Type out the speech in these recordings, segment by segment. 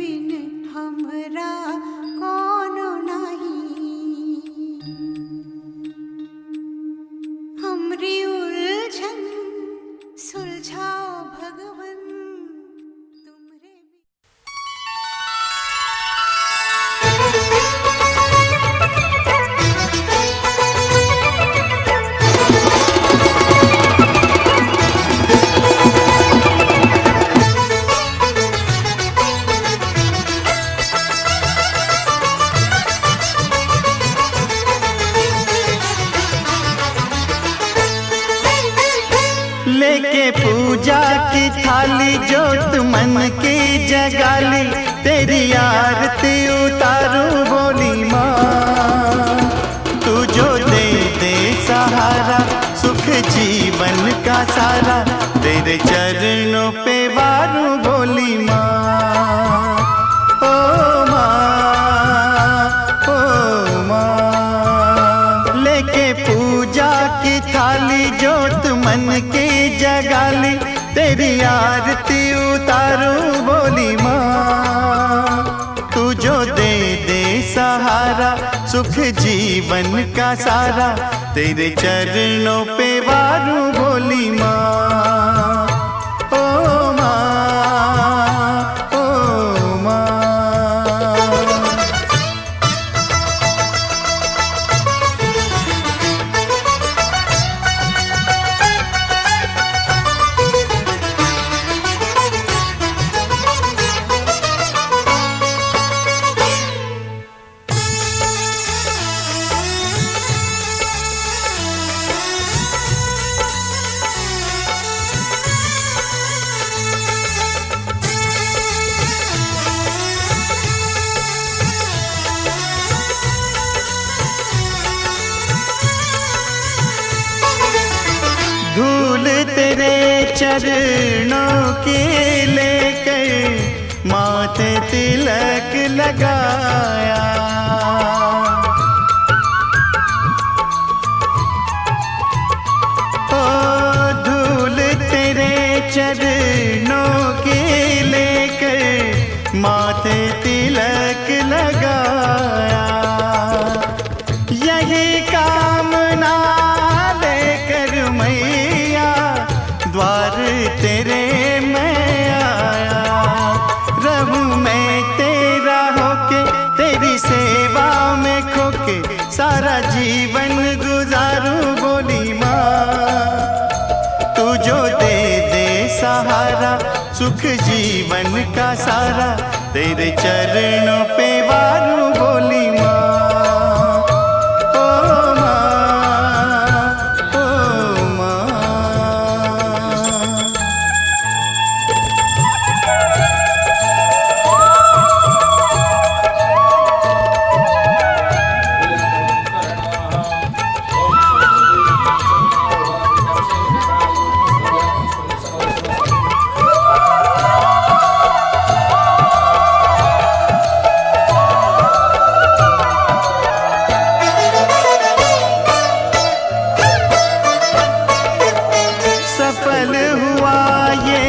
बिन हमरा कोनो नहीं, हमरी उलझन सुलझाओ भगवन तुमरे लेके पूजा की थाली जोत मन की जगाली, तेरी आरती उतारूं बोली माँ। तू जो दे दे सहारा सुख जीवन का सारा, तेरे चरणों पे वारूं बोली माँ। ओ माँ, ओ माँ। लेके पूजा की थाली जोत मन की जगाली, तेरी आरती उतारूं बोली माँ। तू जो दे दे सहारा सुख जीवन का सारा, तेरे चरणों पे वारूं बोली माँ। ओ माँ, ओ माँ। धूल तेरे चरणों की लेकर माथे तिलक लगाया, ओ धूल तेरे चरणों की लेकर माथे तिलक लगाया। यही कामना लेकर मैया द्वार तेरे मैं आया। रहूं मैं तेरा होके तेरी सेवा में खोके, सारा जीवन गुजारूं बोली माँ। तू जो दे दे सहारा सुख जीवन का सारा, तेरे चरणों पे वारूं बोली माँ। सफल हुआ ये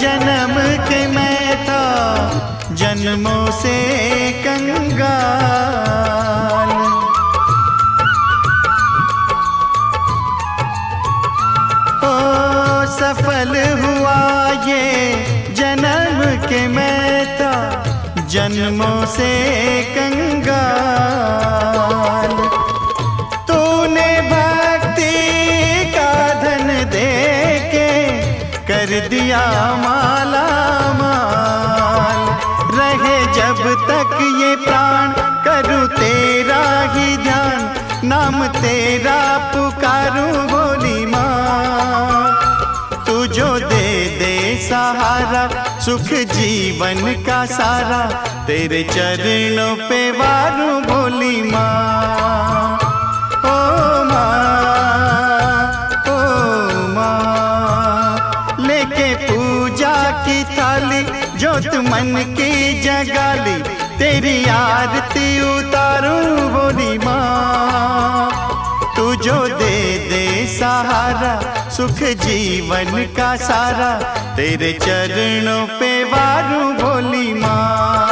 जन्म के मैं था जन्मों से कंगाल। ओ सफल हुआ ये जन्म के मैं था जन्मों से कंगाल। तूने भक्ति का धन दे कर दिया माला माल। रहे जब तक ये प्राण करूँ तेरा ही ध्यान, नाम तेरा पुकारूं बोली माँ। तू जो दे दे सहारा सुख जीवन का सारा, तेरे चरणों पे वारूं बोली माँ। ओ माँ, ओ माँ। लेके पूजा की थाली जोत मन की जगाली, तेरी आरती उतारूं बोली माँ। तू जो दे दे सहारा सुख जीवन का सारा, तेरे चरणों पे वारूं बोली माँ।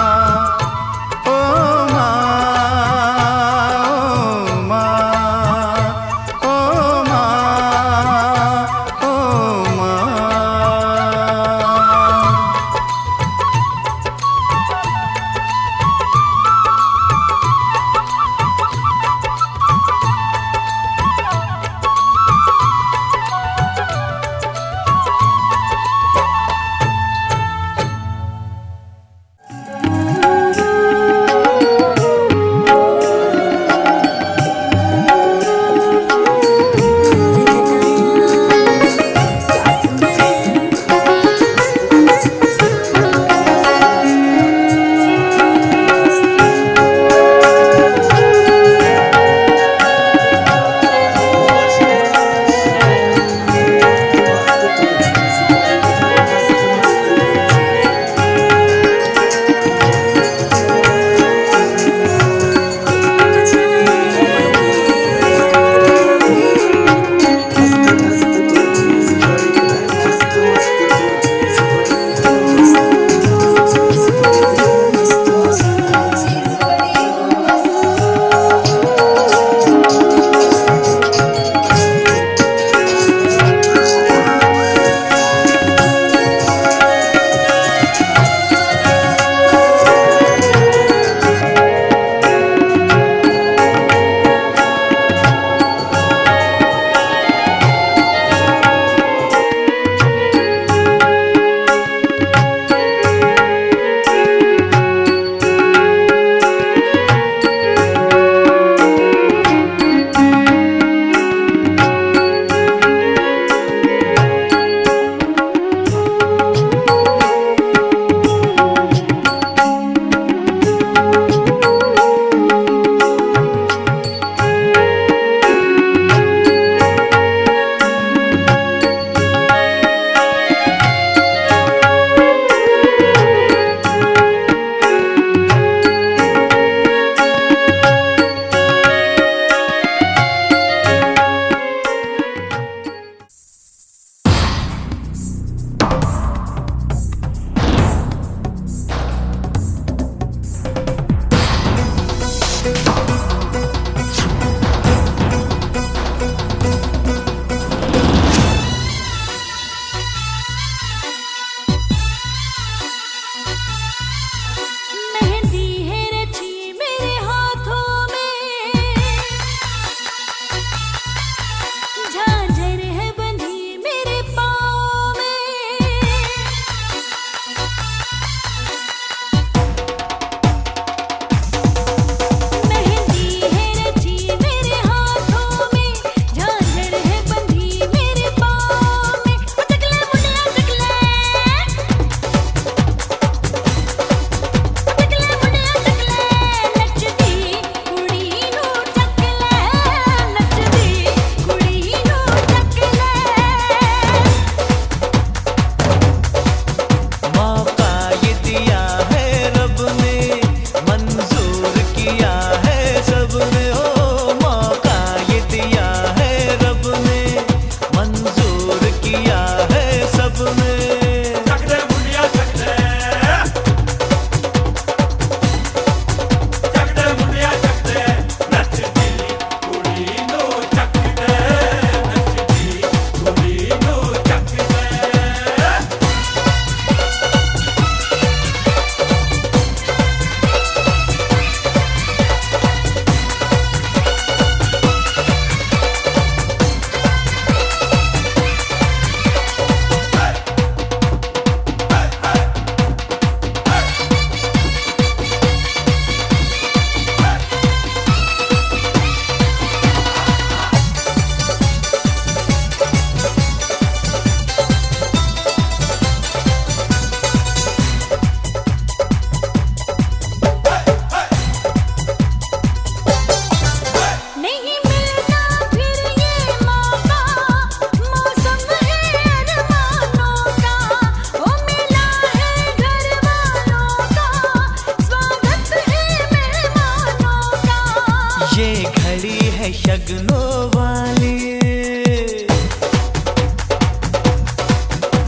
शगनों वाली।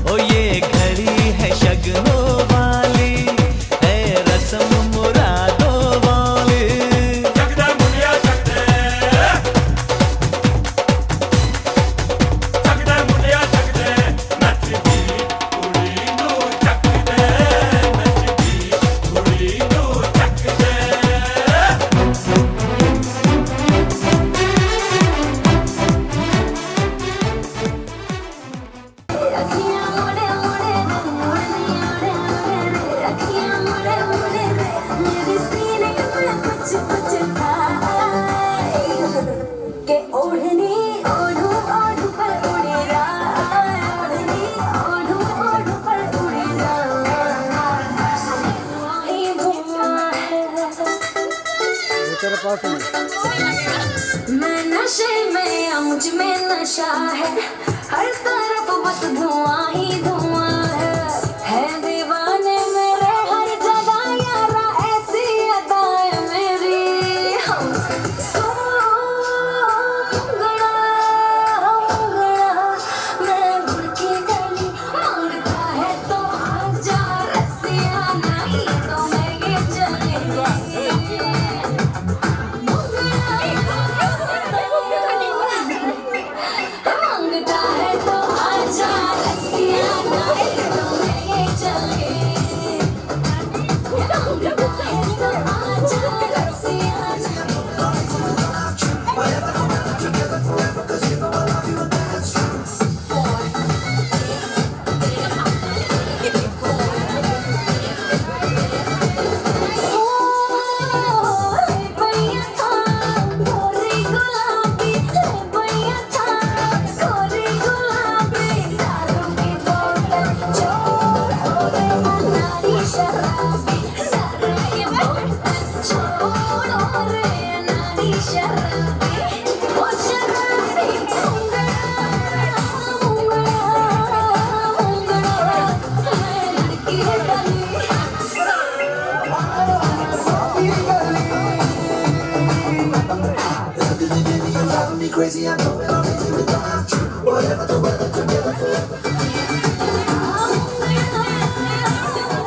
ओ ये घड़ी है शगनों वाली, है रस्म मुरादों वाली। जगदे मुनिया जगदे, जगदे मुनिया जगदे, नचदी कुड़ी नू चकदे, नचदी कुड़ी नू चकदे। अखियां मोड़े मोड़े अखियां मोड़े मोड़े मेरे सीने में कुछ कुछ था के ओढ़नी ओढ़ू ओढ़ू पर उड़े ओढ़नी ओढ़ू ओढ़ू पर उड़े वही धुआं है। मैं नशे में या मुझ में नशा है, हर तरफ बस धुआं ही धुआं है दीवाने मेरे हर जगह यारा ऐसी अदाएं मेरी। मुंगड़ा मैं गुड़ की गली मांगता है तो आजा रसिया, नहीं तो मैं ये चलेगा। मांगता है तो आजा रसिया, नहीं तो मैं ये चले। मांगता है तो आजा रसिया। भैया था गोरी गुलाबी, भैया था गोरी गुलाबी, दारू की बोतल छोड़ रे नारी शराबी, दारू की बोतल छोड़ रे नारी शराबी। ओ शराबी मुंगड़ा मैं लड़की गली। Crazy, I know it, I'll make you without you. Whatever the weather, together forever.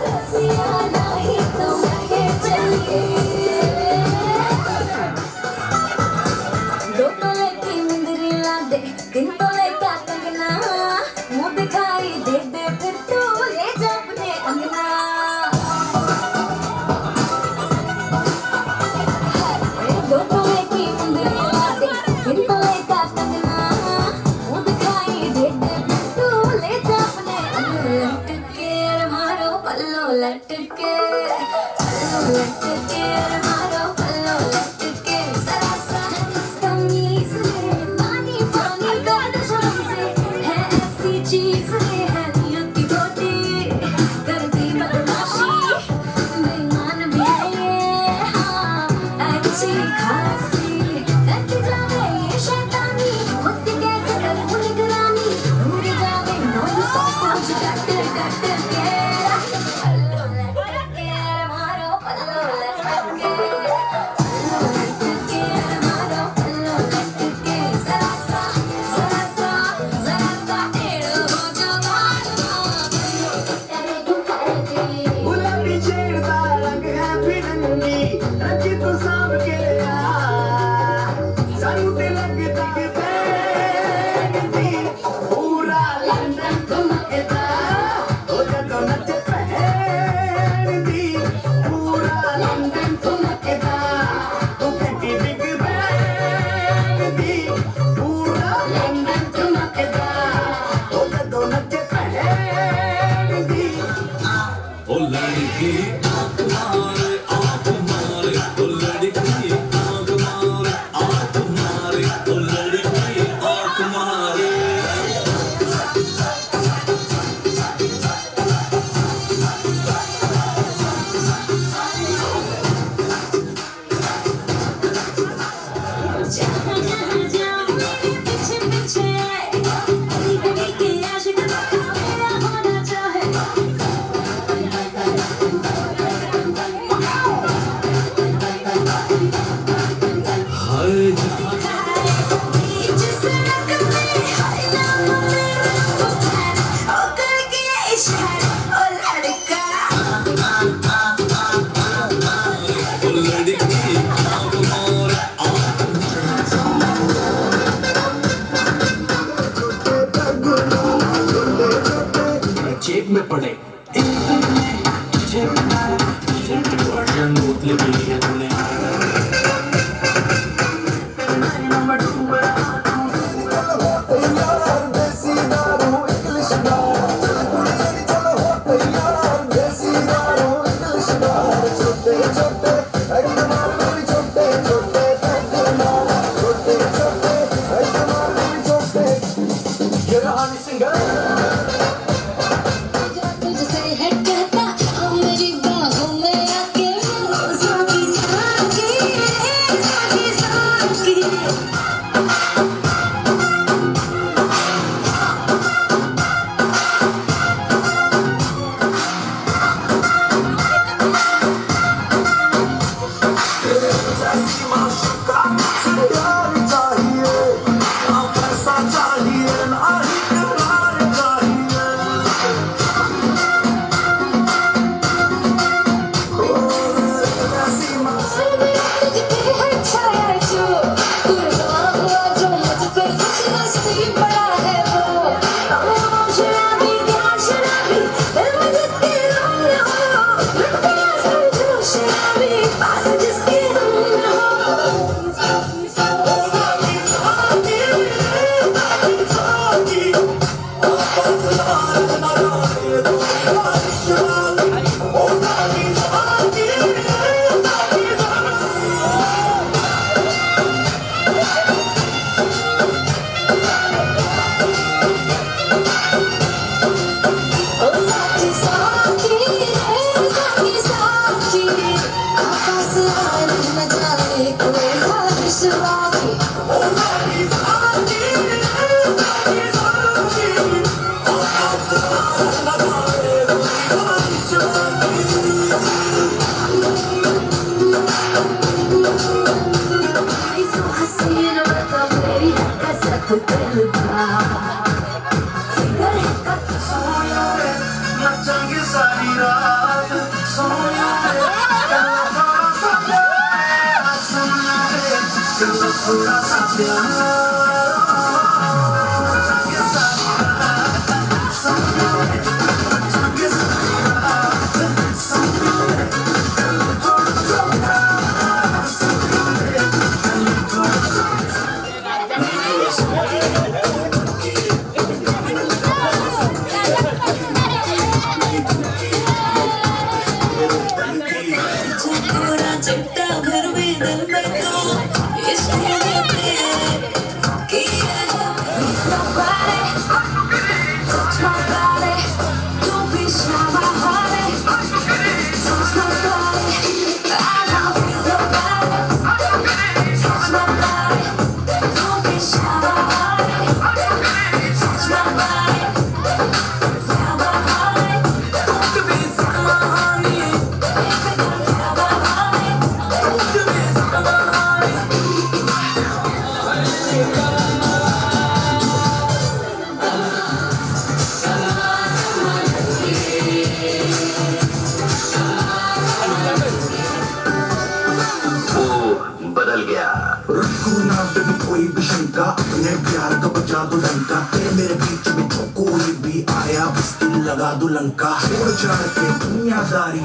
रसिया, नहीं तो मैं ये चलिए। दो तोले की मुंदरी ला दे, तीन तोले का कंगना, मुंह दिखाई दे दे फिर तू ले जा अपने अंगना। दो तोले की मुंदरी ला दे, तीन तोले का कंगना, मुंह दिखाई दे दे फिर तू ले जा अपने अंगना। लटके रे मारो पल्लो लटके, पल्लो लटके रे मारो पल्लो लटके। जरा सा तमीज ले, पानी पानी कर शर्म से, है ऐसी चीज ले है नियत की गोटी, करती बदमाशी बेईमान भी है ये, हाँ अच्छी खासी करके जावे ये शैतानी, खुद की कैसे करूं निगरानी, भूल जावे नॉन स्टॉप मुझे डट डट के। पल्लो लटके मारो पल्लो लटके, पल्लो लटके मारो पल्लो लटके। जरा सा टेढ़ो हो जो मारो तेरे दुपट्टे। गुलाबी छेड़ता रंग है फिरंगी, रंग तू सांभ के आ, सानू ते लगदा कि बैठदी, पूरा लंदन घुमकेदा, ओ जदों नच पहनदी, पूरा लंदन घुमकेदा, तू घंटी बिग बैठदी, पूरा लंदन घुमकेदा, ओ जदों नच पहनदी। ओ लड़की आँख मारे, ओ लड़की पड़े बोतल पी है तूने तुझसे है कहता मेरी बाहों में आके साकी साकी साकी साकी बदल गया रखो ना बिन कोई भी शंका अपने प्यार का बजा दो डंका तेरे मेरे बीच में जो कोई भी आया बस दिल लगा दो लंका छोड़ छाड़ के दुनियादारी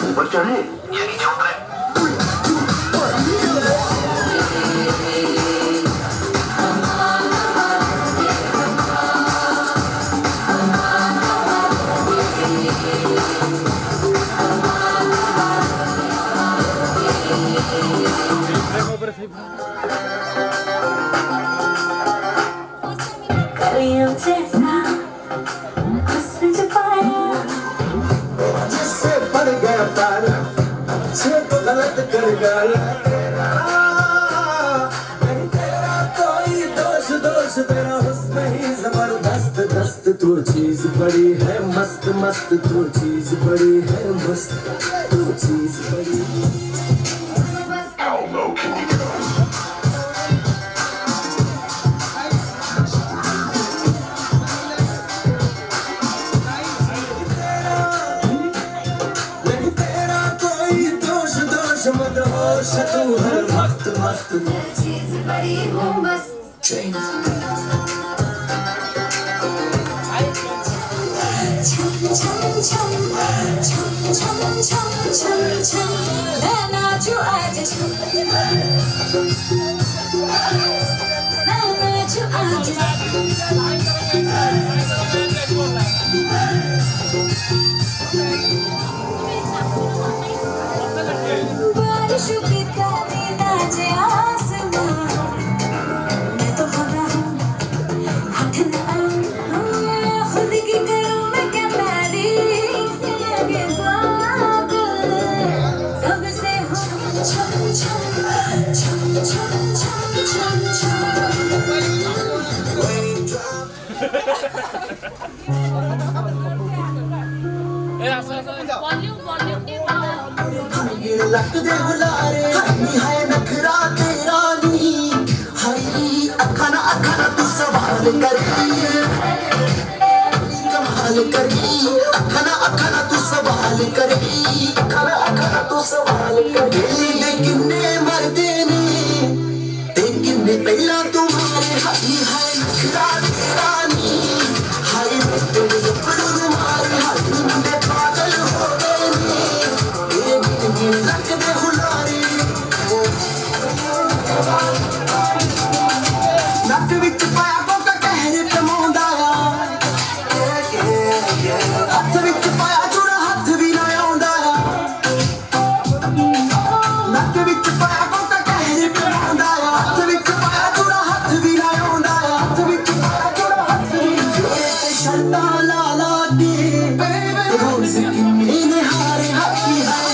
ऊपर चढ़े या नीचे उतरे कलियों जैसा हुस्न छुपाया जिससे बढ़ गया प्यार से तो गलत कर गया नहीं तेरा कोई दोष दोष तेरा हुस्न ही जबरदस्त दस्त तू चीज बड़ी है मस्त मस्त तू चीज बड़ी है मस्त तू चीज बड़ी होश मदहोश तू हर वक्त मस्त चीज बड़ी हूँ बस ट्रेन छम छम छम छम छम छम छम छम मैं नाचूं आज छम मैं नाचूं आज बारिश की ताली नाचे आसमां मैं तो हवा हूँ हाथ न आऊं खुद की करूँ मैं क्या तारीफ लगे पागल सबसे हूँ छम छम छम छम छम छम लक दे बुलारे हनी है नखरा तेरा नी हाई अखा ना तू सवाल करी कमाल करी अखा ना तू सवाल करी अखा ना तू सवाल करी लेकिन ने मरदे ने लेकिन ने पहला तुम्हारे हनी है नखरा तेरा नी हाई तेरे ऊपर मारे हाई मुंडे पागल हो गए ने लक दे बुलारे नक विच पाया कोका कहरे टमाਉਂਦਾ ਆ हथ विच पाया चूड़ा हथ भी ना आਉਂਦਾ आ नक विच पाया कोका कहरे टमाਉਂਦਾ आ हथ विच पाया चूड़ा हथ भी ना आਉਂਦਾ आ हथ विच पाया चूड़ा हथ भी शर्तां ला ला के रोज़ किन्ने ने हारे हाथी है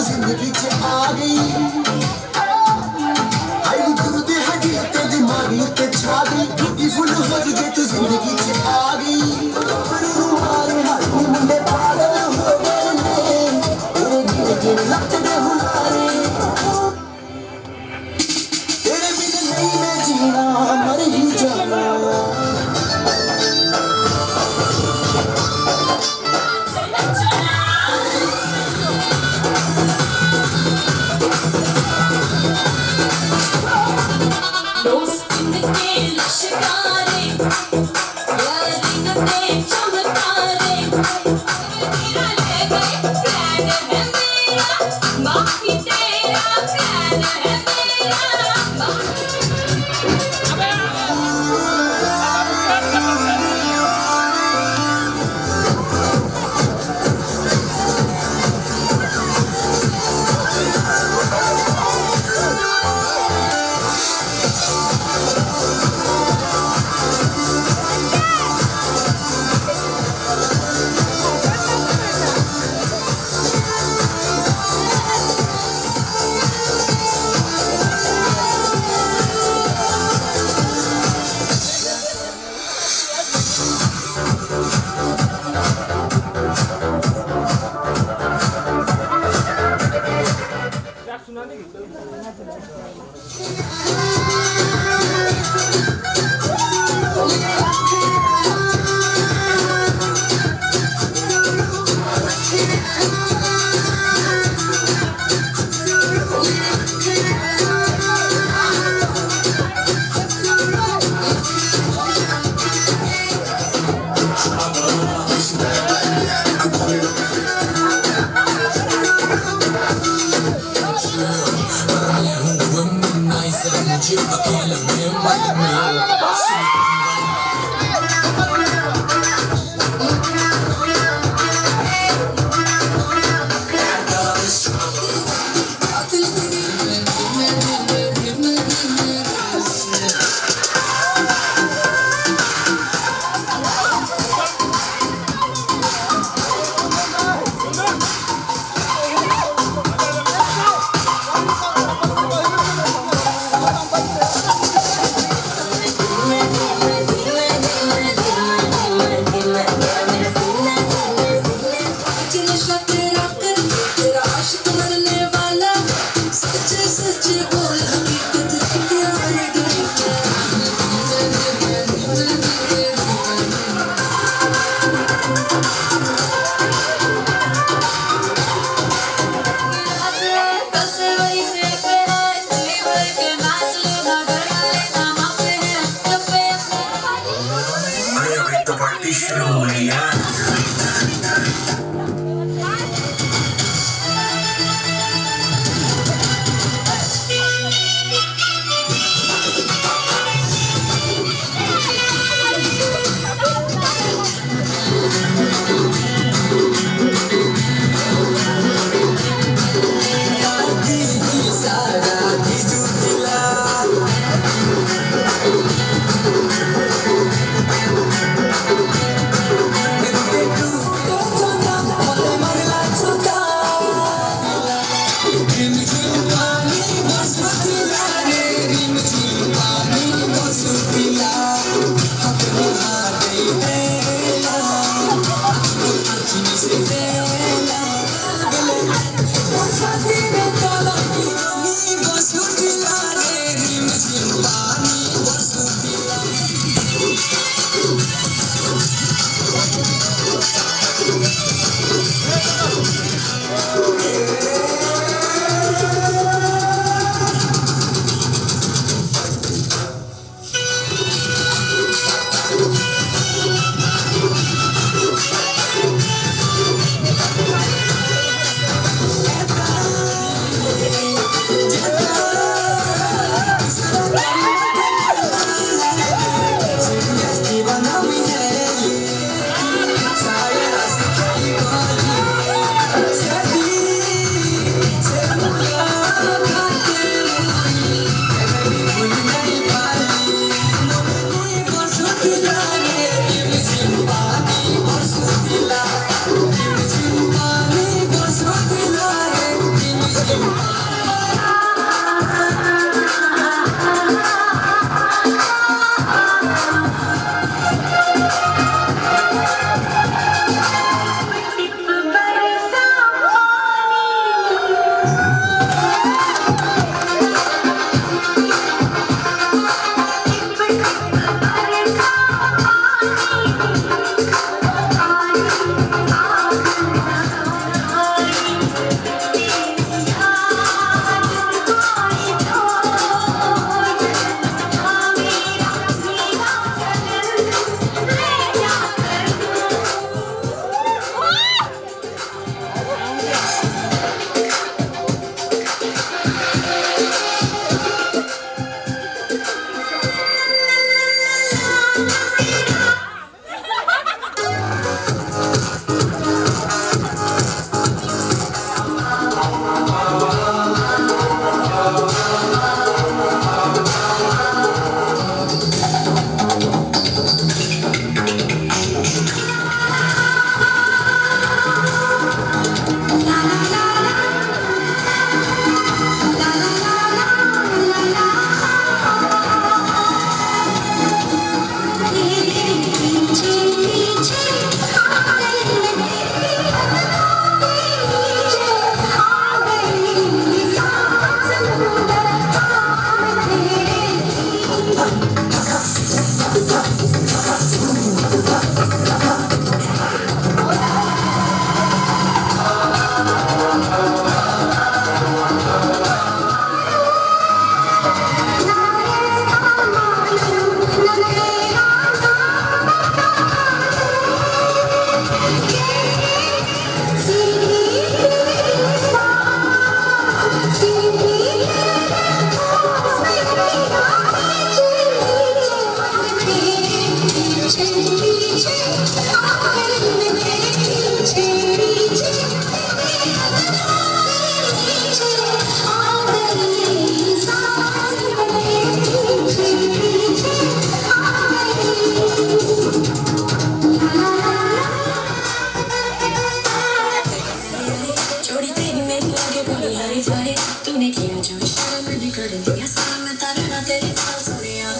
जिंदगी च आ गई आई गुरु दे हजी ते दिमागी ते छा गई ब्यूटीफुल हो जे तू जिंदगी च आ गई पर तुम्हारे हाथ मुंडे पागल हो गए ने तेरे गिर गिर लत दे बुलारे तेरे बिन नहीं मैं जीना मर ही जाना रखना तेरी बात सुनिया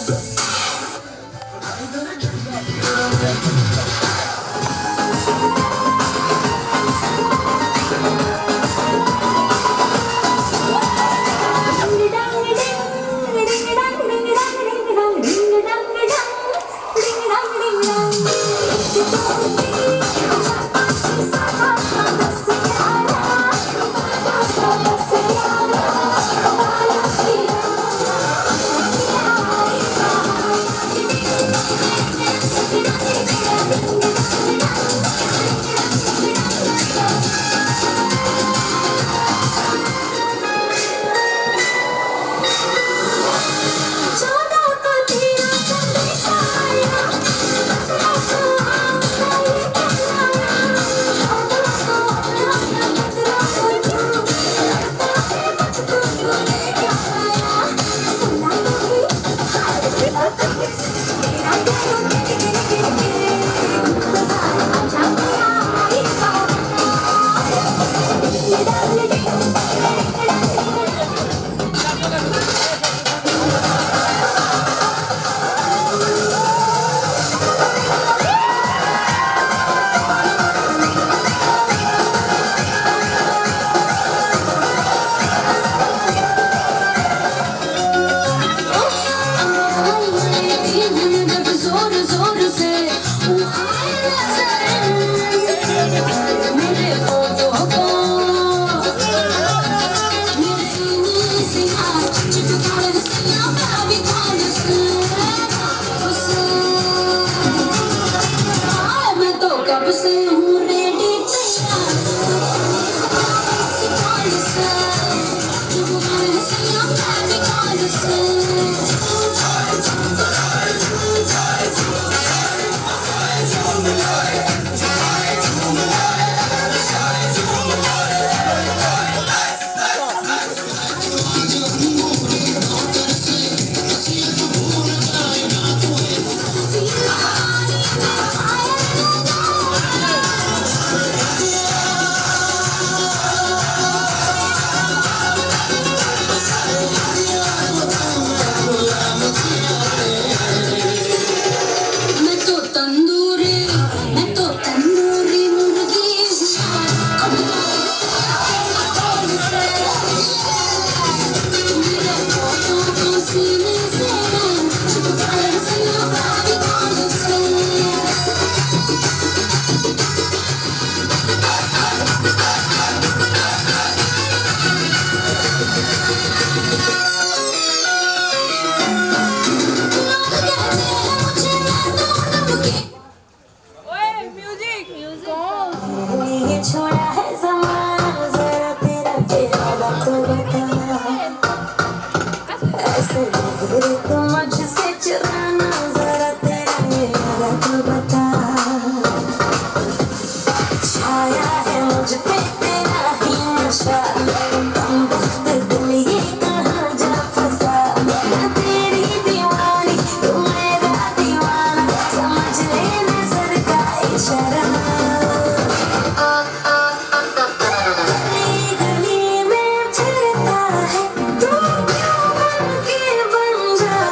छोड़ा है ज़माना ज़रा तेरा इरादा तो बता ऐसे नज़रें तो मुझसे चुराना ज़रा तेरा इरादा तो बता छाया है मुझ पे तेरा ही नशा कम वक्त दिल ये कहाँ जा फंसा मैं तेरी दीवानी तू मेरा दीवाना समझ ले नज़र का इशारा गली में फिरता है तू क्यों बन के बन जा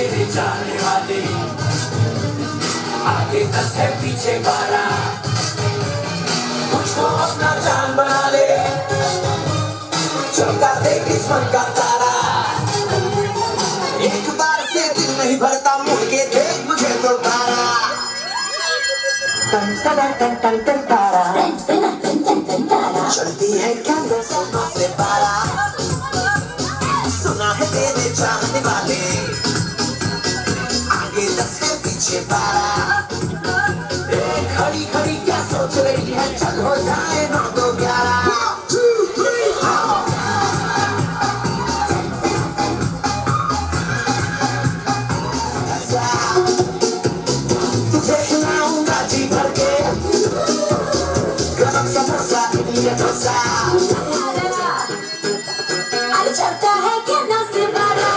तेरे जाने वाले, आगे 10 है पीछे 12, मुझको अपना जान बना ले, चमका दे किस्मत का तारा। एक बार से दिल नहीं भरता, मुड़ के देख मुझे दोबारा। टन टन टन टन टन तारा, चलती है क्या 9 से 12, सुना है तेरे चाहने वाले, आगे 10 है पीछे 12। खड़ी खड़ी क्या सोच रही है, चल हो जाए 9 2 11। तुझे खिलाऊंगा जी भर के, गरम समोसा इडली डोसा। अरे चलता है क्या 9 से 12।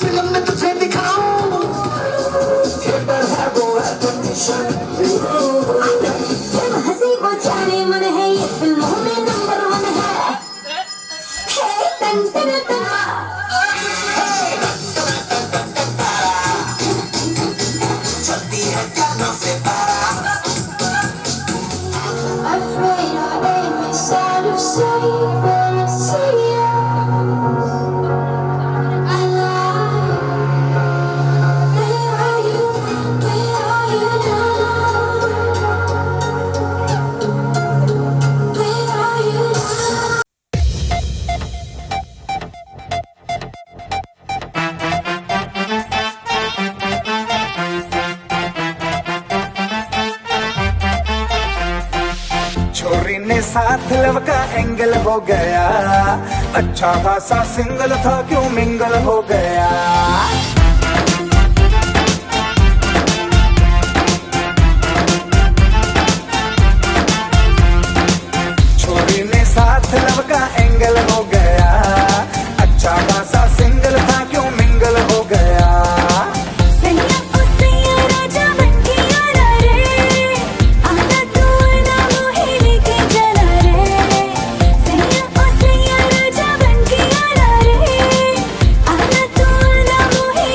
फिल्म में तुझे दिखाऊं, थिएटर है वो है कंडीशन। फिल्म हंसी वो जाने मन है, ये फिल्मों में नंबर 1 है। हे टन टन टन, चलती है क्या 9 से 12। afraid our aim is out of sight when I see you. I lie. Where are you? Where are you now? Where are you now? छोरी ने साथ लव का एंगल हो गया, अच्छा खासा सिंगल था क्यों मिंगल हो गया। छोरी ने साथ लव का एंगल हो गया, अच्छा खासा सिंगल था क्यों मिंगल हो गया। सैया ओ सैया राजा बन के आना रे, आना तू ना मोहे लेके चला रे। सैया ओ सैया राजा बन के आना रे, आना तू ना मोहे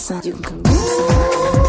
outside, you can come inside.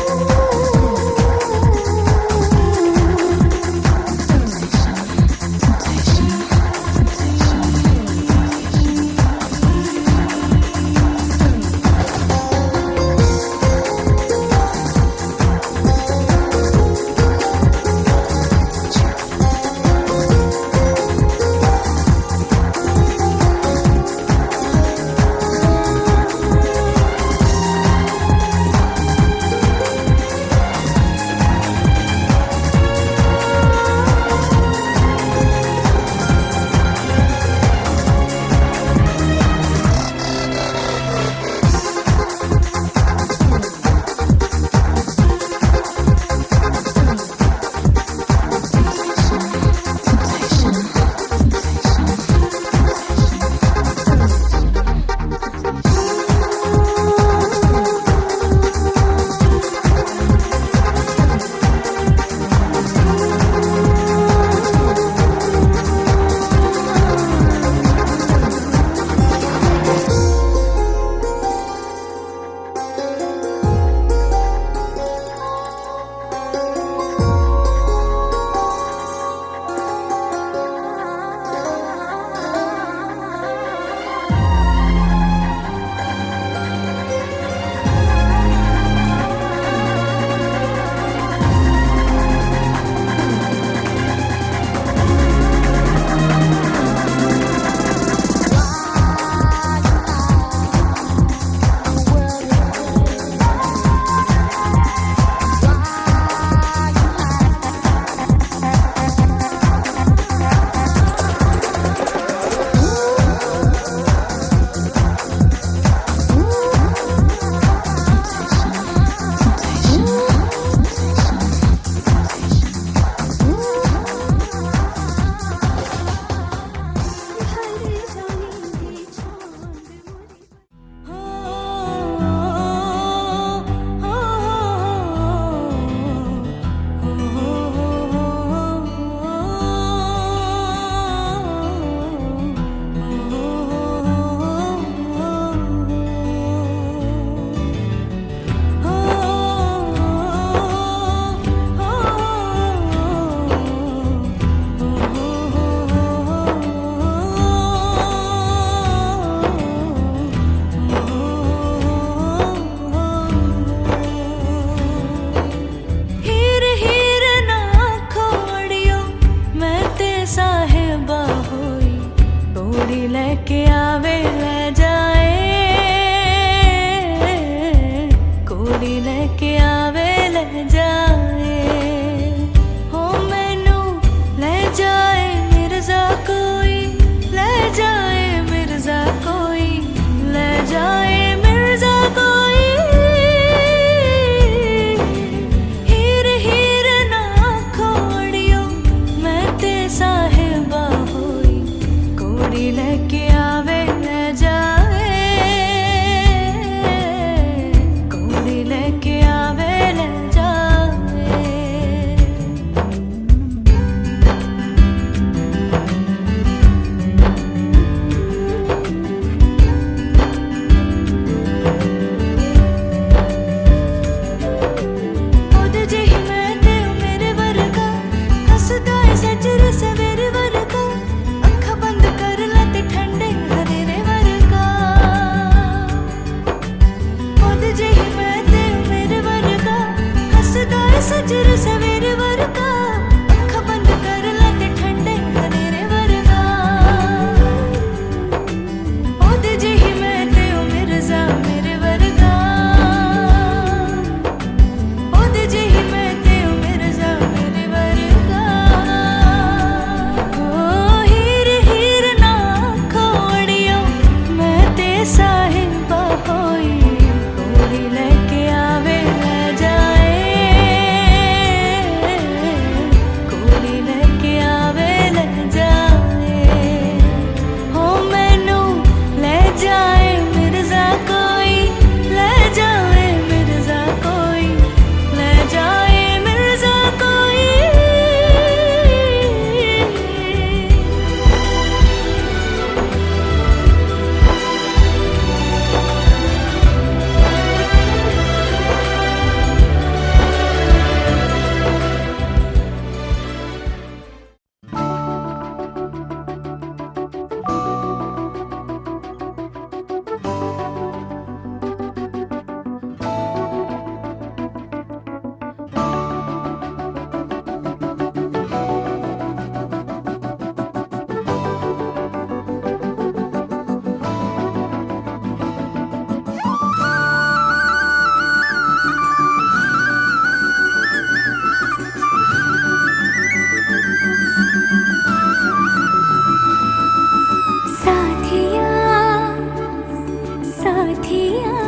साथिया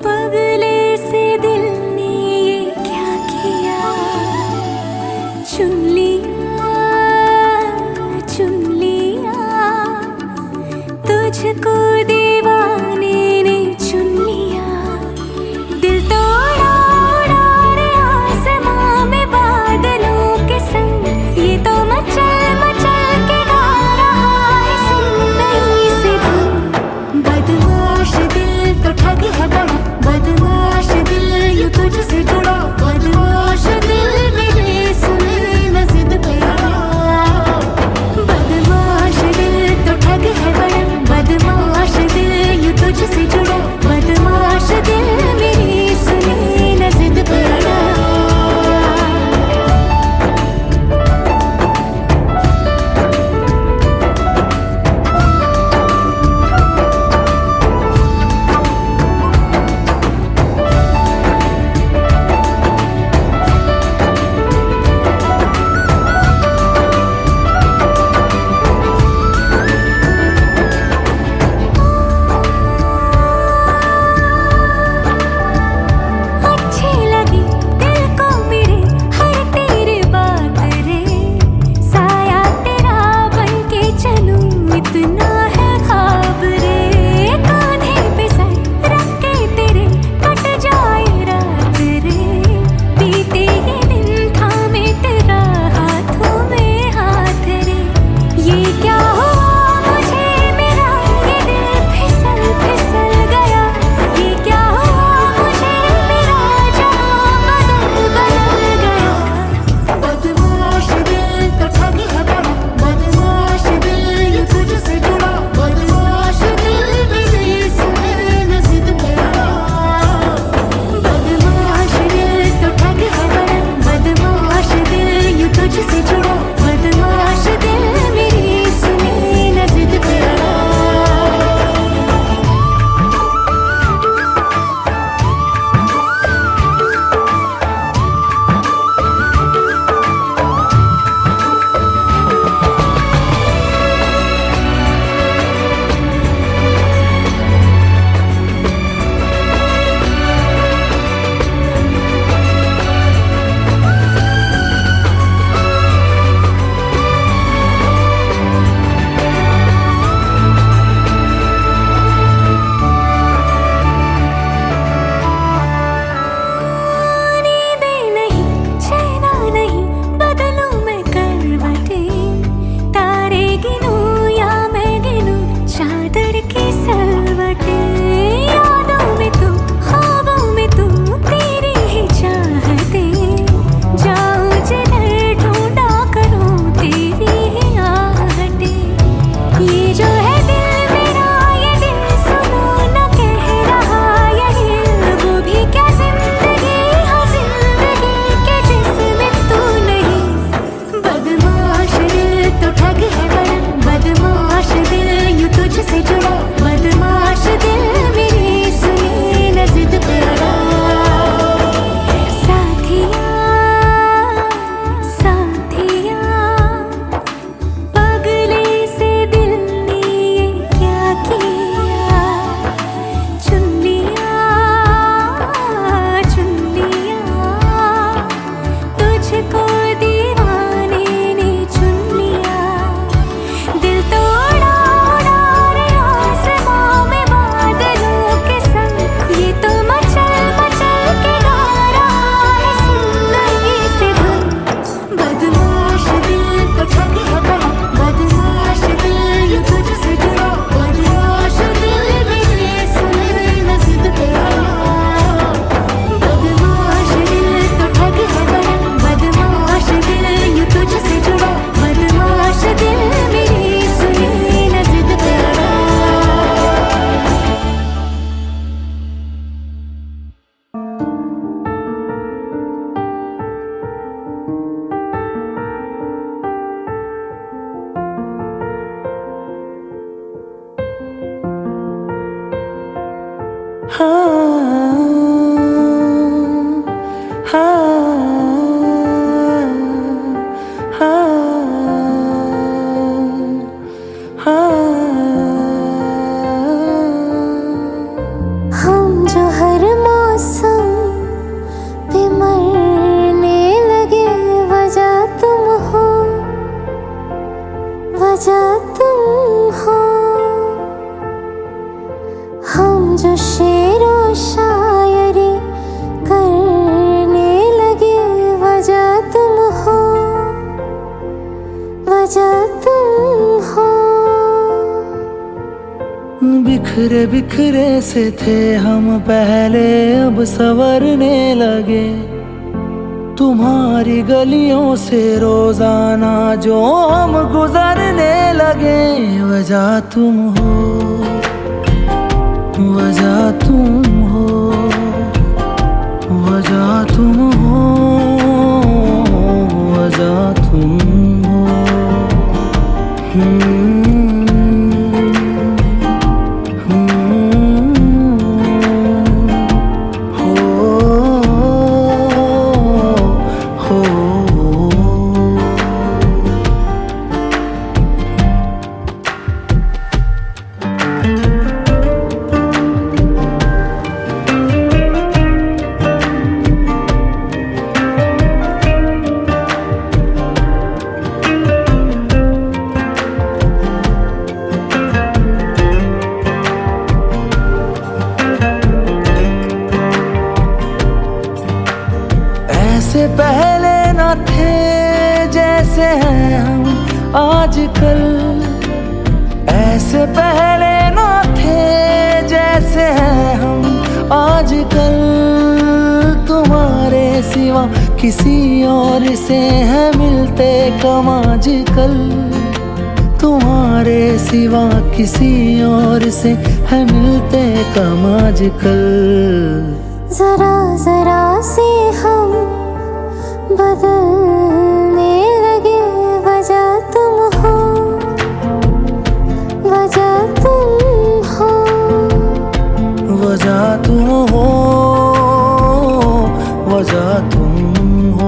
पगले से दिल ने ये क्या किया, चुन लिया तुझको दीवाने ने चुन लिया। दिल तोड़ा उड़ा रे आसमां में बादलों के संग, ये तो मचल मचल के गा रहा है सुन नई सी धुन। बदमाश दिल तो ठग है बड़ा, बदमाश दिल यूं तुझसे जुड़ा, बदमाश दिल मेरे सुने न जिद पे अड़ा। बदमाश दिल तो ठग है बड़ा, बदमाश दिल यूं तुझसे जुड़ा, बदमाश दिल मेरी सुने न जिद पे अड़ा। अच्छी लगी दिल को मेरे हर तेरी बात रे, साया तेरा बन के चलूं इतना है ख्वाब रे। कांधे पे सर रख के तेरे कट जाए रात रे, बीते ये दिन थामे तेरा हाथों में हाथ रे। ये क्या हुआ मुझे मेरा ये दिल फिसल फिसल गया, ये क्या हुआ मुझे मेरा जहां बदल बदल गया। बदमाश दिल तो ठग है बड़ा, बदमाश दिल यूं तुझसे जुड़ा, बदमाश दिल मेरी सुने न जिद पे अड़ा। बदमाश दिल तो ठग है बड़ा, बदमाश दिल यूं तुझसे जुड़ा, बदमाश दिल मेरी सुने न जिद पे अड़ा। नींदें नहीं चैना नहीं बदलूं मैं करवटें, तारे गिनूं या मैं गिनूं चादर की सलवटें। यादों में तू ख्वाबों में तू तेरी ही चाहतें, जाऊं जिधर ढूंढा करूं तेरी ही आहटें। ये जो है दिल मेरा ये दिल सुनो न कह रहा यही, वो भी क्या जिंदगी हाँ जिंदगी के जिसमें तू नहीं। बदमाश दिल तो ठग है बड़ा, बदमाश दिल यूं तुझसे जुड़ा, बदमाश दिल मेरी सुनी न जिद पे अड़ा। साथिया साथिया पगले से दिल ने ये क्या किया, चुन लिया तुझको दीवाने ने चुन लिया। दिल तोड़ा उड़ा रे आसमां में बादलों के संग, ये तो मचल मचल के गा रहा है सुन नई सी धुन। बदमाश दिल तो ठग है बड़ा, बदमाश दिल यूं तुझसे जुड़ा, बदमाश दिल मेरे सुने न जिद पे अड़ा। बदमाश दिल तो ठग है बड़ा, बदमाश दिल यूं तुझसे जुड़ा, बदमाश दिल मेरी सुने न जिद पे अड़ा। हम जो शेरो शायरी करने लगे, वजह तुम हो, वजह तुम हो। बिखरे बिखरे से थे हम पहले, अब संवरने लगे। तुम्हारी गलियों से रोजाना जो हम गुजरने लगे, वजह तुम हो, वजह तुम हो, वजह तुम हो, वजह तुम हो। ऐसे पहले न थे जैसे हैं हम आजकल, ऐसे पहले न थे जैसे हैं हम आजकल। तुम्हारे सिवा किसी और से है मिलते कम आजकल, तुम्हारे सिवा किसी और से है मिलते कम आजकल। जरा जरा से हम बदलने लगे, वजह तुम हो, वजह तुम हो, वजह तुम हो, वजह तुम हो।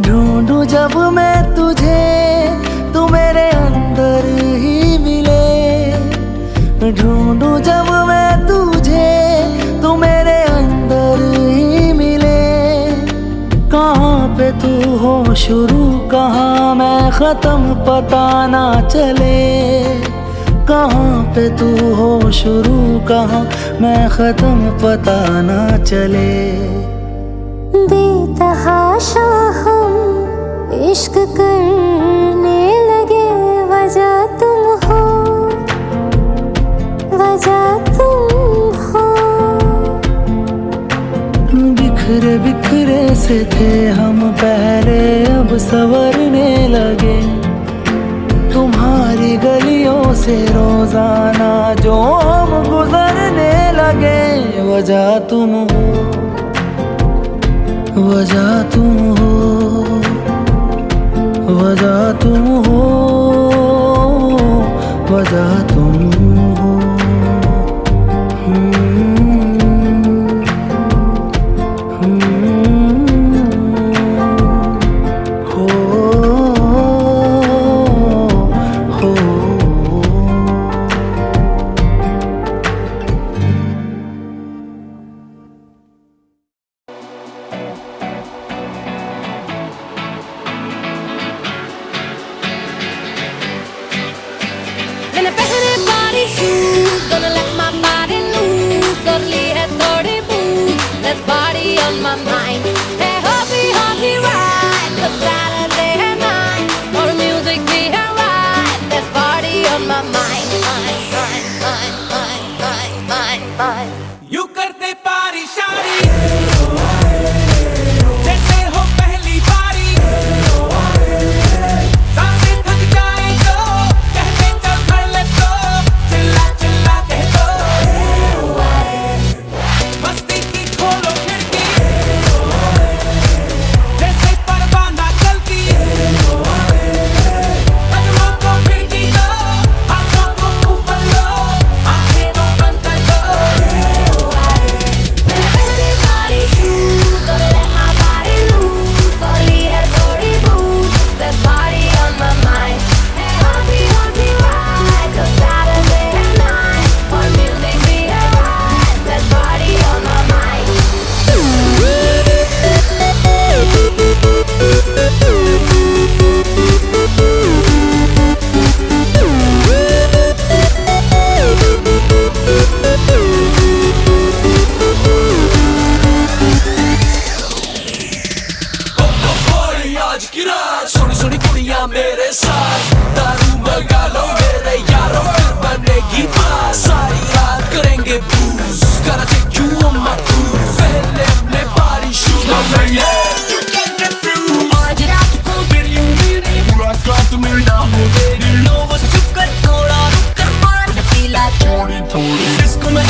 ढूंढूं जब मैं तुझे, तू मेरे अंदर ही मिले। ढूंढूं जब मैं तुझे, तू मेरे अंदर ही मिले। कहाँ पे तू हो शुरू, कहाँ मैं खत्म, पता ना चले। कहाँ पे तू हो शुरू, कहाँ मैं खत्म, पता ना चले। बेतहाशा हम इश्क करने लगे, वजह तुम हो, वजह तुम हो। बिखरे बिखरे से थे हम पहले, अब संवरने लगे। तुम्हारी गलियों से रोजाना जो हम गुजरने लगे, वजह तुम हो, वजह तुम हो, वजह तुम हो, वजह तुम हो। मैंने पहने बारी shoes, gonna let my body loose. और ली है थोड़ी booze, let's party on my mind. Hey hobby ride, the Saturday night. और music भी है right, let's party on my mind. You करते पारी शारी, जैसे हो पहली बारी। सांसें थक जाए तो कहते चल कर ले तो, चिल्ला चिल्ला कह दो। मस्ती की खोलो खिड़की, चलना मेरे साथ, दारू मंगा लो मेरे यारों फिर बनेगी बात, सारी रात करेंगे booze, gotta take you on my cruise, पहले अपने party shoes ना लगे you can get through, आज रात को मेरी मुलाकात में ना हो मेरी लोग चुप कर थोड़ा रुक कर मान पीला थोड़ी थोड़ी डिस्को में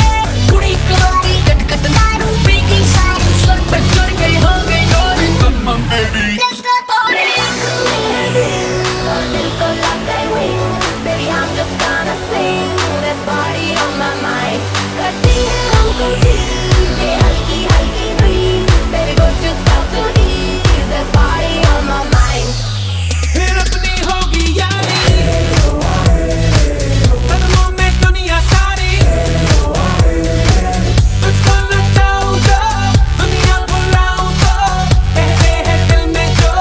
कुड़ी कलाड़ी कट कट दारू पीगी सारी सर पे चढ़ गई हो गई डोरी come on baby let's go party दिल को लग गई wing baby I'm just gonna sing there's party on my mind करती है हमको दिल ये हल्की हल्की breeze baby go just out to ease there's party on my mind फिर अपनी होगी यारी कदमों में दुनिया सारी तुझको लटाऊं तो दुनिया बुलाऊं तो कहते हैं दिल में जो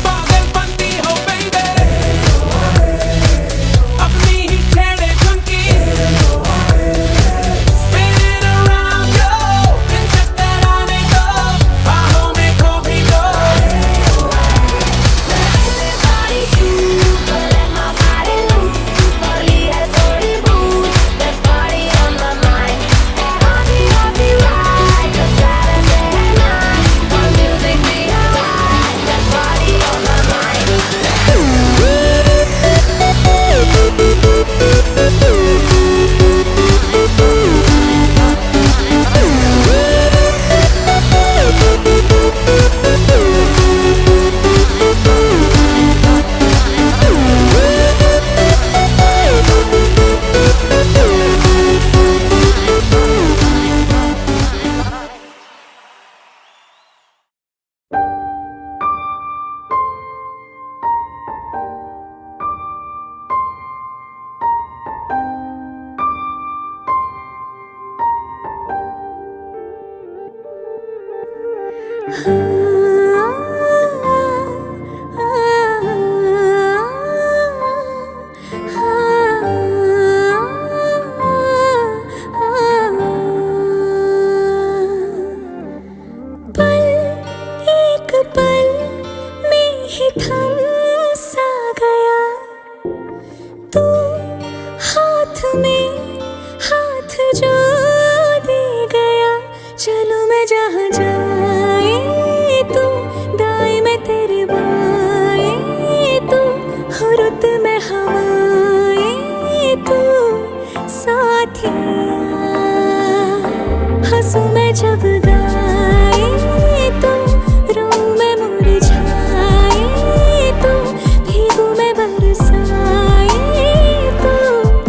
पागल बनती हो baby अपनी ही छेड़े झुमकी spinning around yo इन चक्कर आने दो बाहों में खो भी दो body choose but let my body loose slowly as body moves there's party on my mind happy right just Saturday night on music be alright there's party on my हंसू मैं जब गाए तो रोऊं मैं मुरझाए तो भीगू मैं बरसाए तो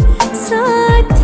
साथिया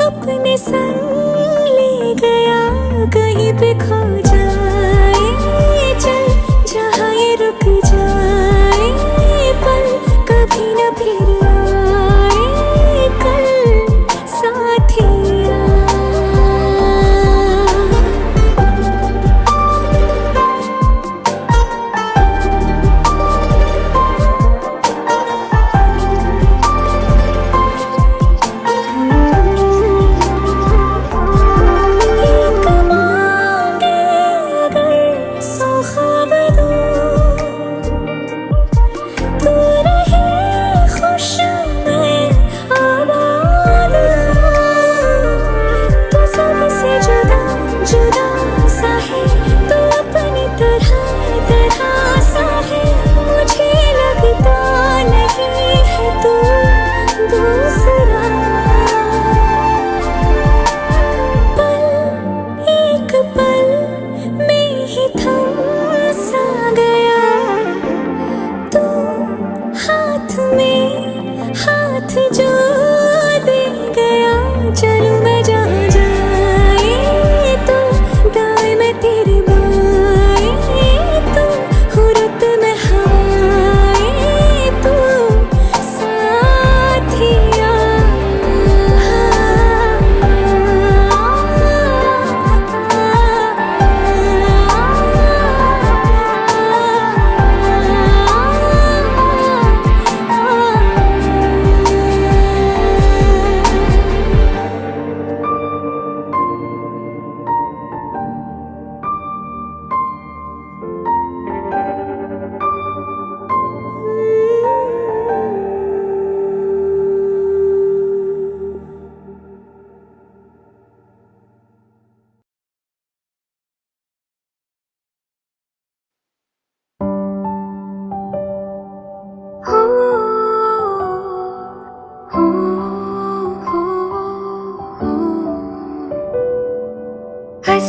अपने संग ले गया कहीं पे खो जाए चल जहाँ ये रुक जाए पर कभी न फिर आए कल साथिया खुश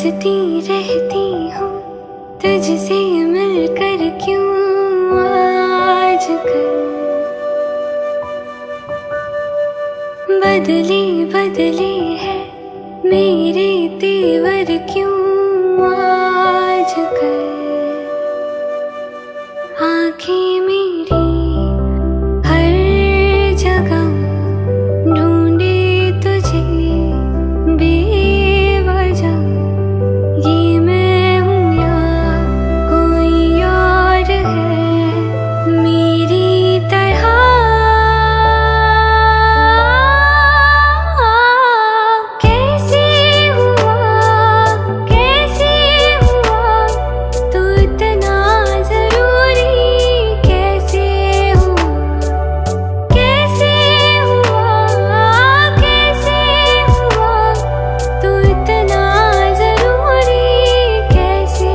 सोचती रहती हूँ तुझसे मिलकर क्यों आजकल बदले बदले है मेरे तेवर क्यों आजकल आँखें मेरी हर जगह ढूंढे तुझे बेवजह ये मैं हूँ या कोई और है मेरी तरह कैसे हुआ तू इतना जरूरी कैसे हुआ तू इतना जरूरी कैसे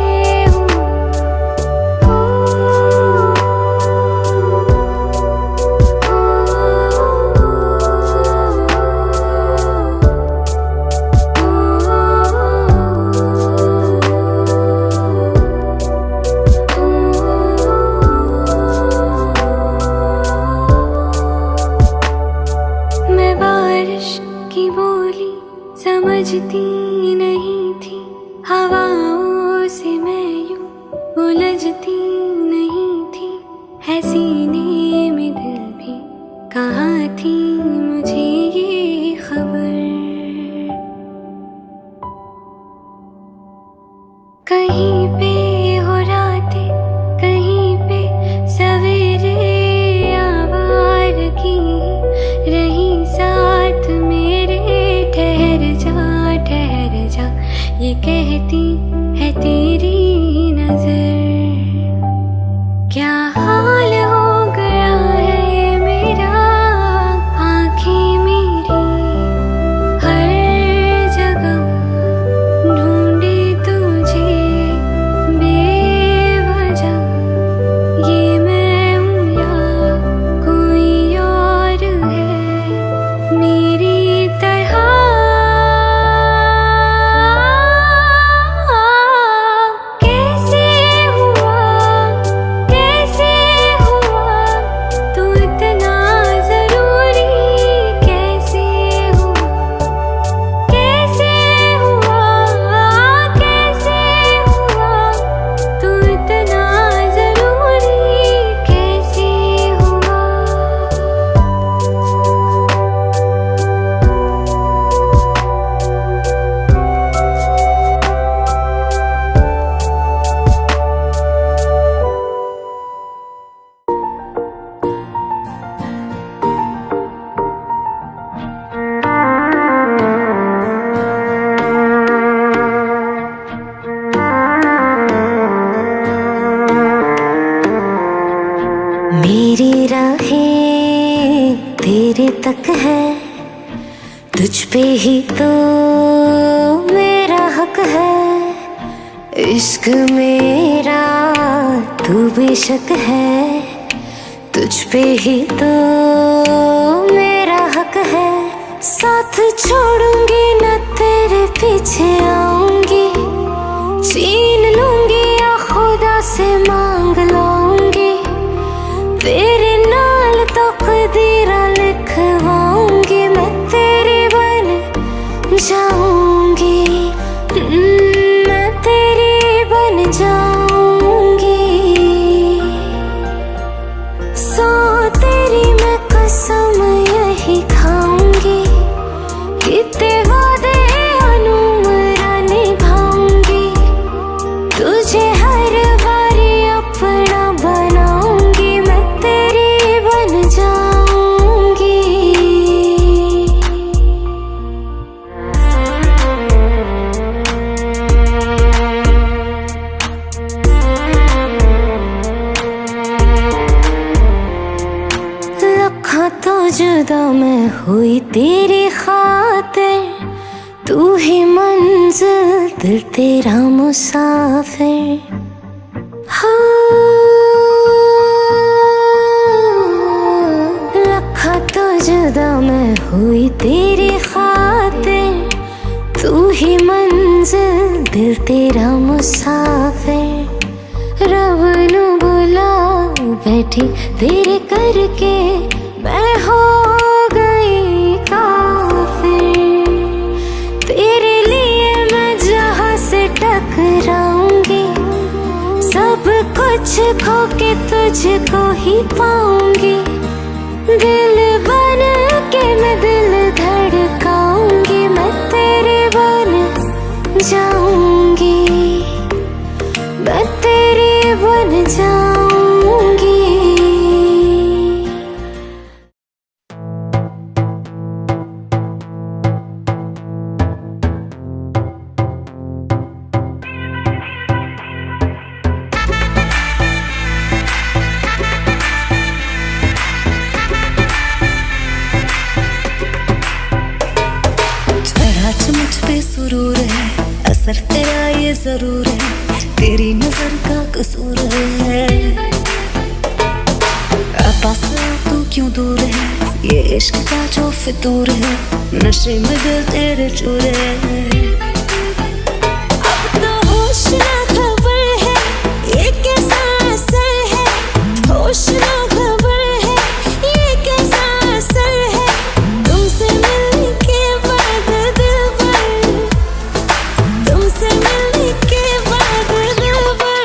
मैं बारिश की बोली समझती नहीं थी हवाओं से मैं यूं उलझती नहीं थी है सीने में दिल भी कहाँ थी मुझे ये खबर कहीं पे हो रातें कहीं पे सवेरे आवारगी रही साथ मेरे ठहर जा ये कहती है तेरी नजर क्या हाल हो गया है मेरा आँखें मेरी हर जगह ढूंढे तुझे बेवजह ये मैं हूँ या कोई और है मेरी तरह कैसे हुआ तू इतना जरूरी कैसे हुआ तू इतना जरूरी कैसे हुआ मेरी राहें तेरे तक है तुझ पे ही तो मेरा हक है इश्क मेरा तू बेशक है तुझ पे ही तो मेरा हक है साथ छोड़ूंगी न तेरे पीछे आऊंगी छीन लूंगी या खुदा से मांग लाऊंगी तेरे नाल तकदीरा लिखवाऊंगी मैं तेरी बन जाऊंगी मैं तेरी बन जाऊंगी सो तेरी मैं कसम यही खाऊंगी कितने वादे अनुमरा निभाऊंगी तुझे हर बारी अपना बनाऊंगी मैं तेरी बन जाऊंगी लखा तो जुदा मैं हुई तेरी खातिर तू ही मंजिल दिल तेरा मुसाफिर लखा तो जुदा मैं हुई तेरी खातिर तू ही मंजिल मंजिल दिल तेरा मुसाफिर, रब नू बुला बैठी तेरे करके मैं हो गई काफिर। तेरे लिए मैं जहाँ से टकराऊंगी, सब कुछ खो के तुझको ही पाऊंगी। दिल बन के मैं दिल धड़काऊंगी, मैं तेरे बन जाऊंगी, मैं तेरी बन जाऊंगी। मुझ पे सुरूर है, असर तेरा ये जरूर है, तेरी नजर का कसूर है। पास तू क्यों दूर है, ये इश्क का जो फितूर है, नशे में दिल तेरे चूर है। अब तो होश ना खबर है, ये कैसा असर है, होश ना खबर है, ये कैसा असर है। तुमसे मिलने के बाद दिल भर, तुमसे मिलने के बाद दिल भर।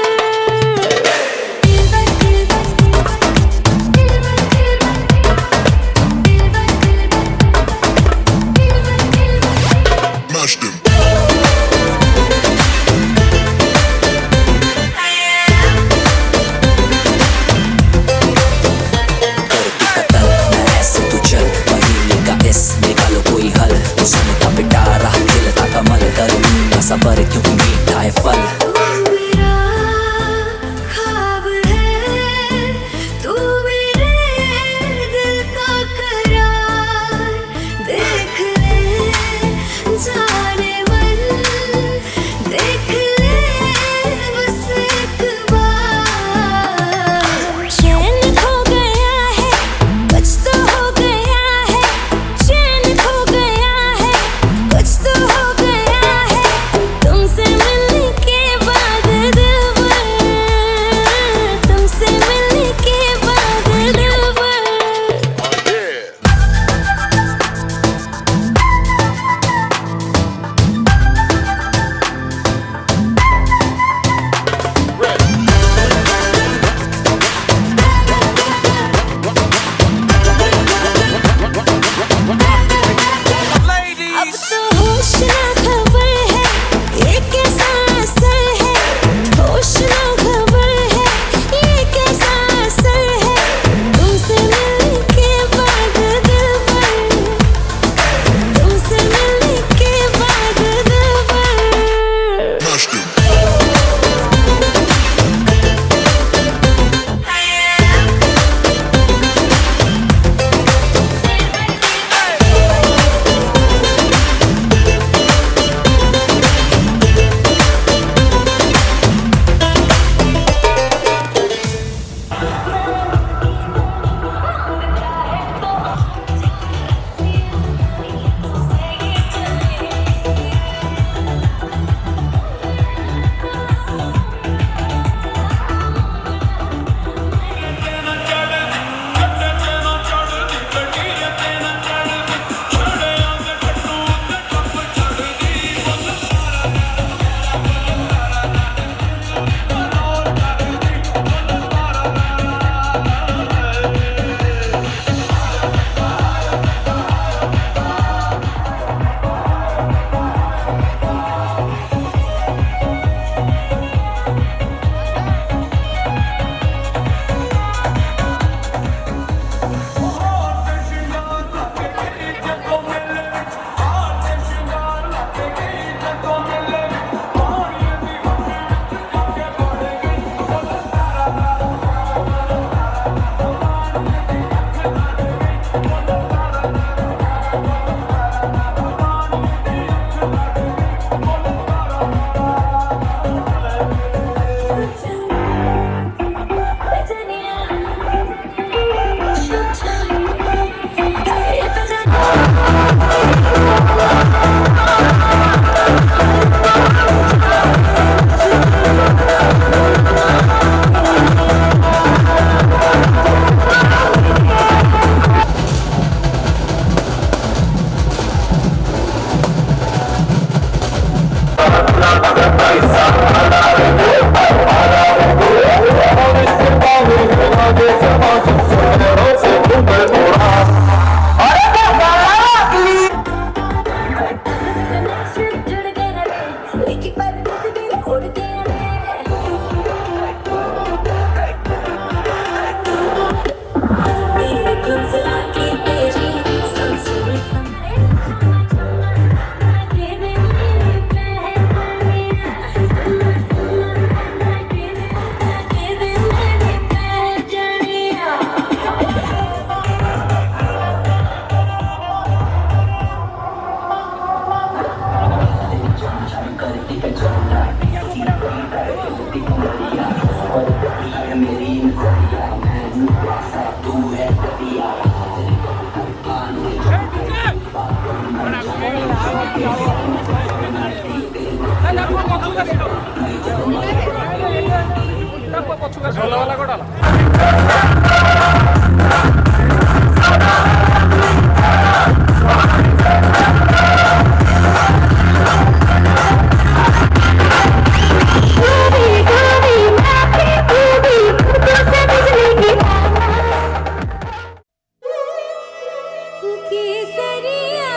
केसरिया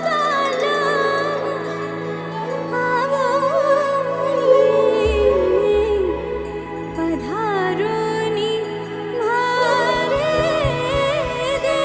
काला पधारोनी मारे दे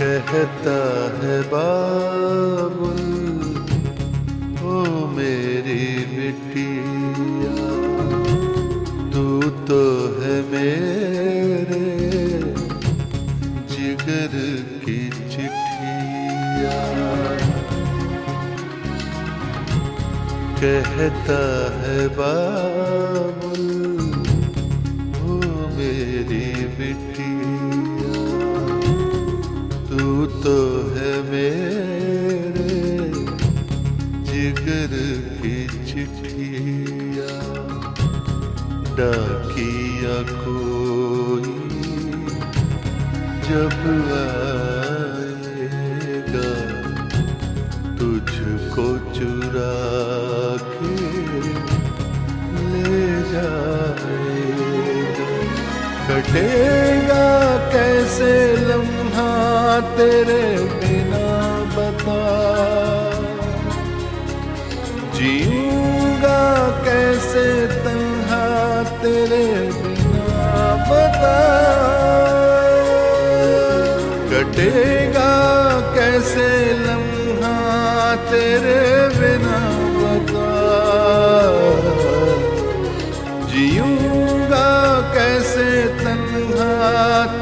कहता है बाबुल ओ मेरी बिटिया, तू तो है मेरे जिगर की चिट्ठिया। कहता है बाबुल ओ मेरी बिटिया, तू तो है मेरे जिगर की चिट्ठिया। डाकिया कोई जब आएगा तुझको चुरा के ले जाएगा। कटेगा कैसे लम्हा तेरे बिना बता, जीऊंगा कैसे तन्हा तेरे बिना बता। कटेगा कैसे लम्हा तेरे बिना बता, जीऊंगा कैसे तन्हा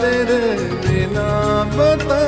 तेरे बिना बता।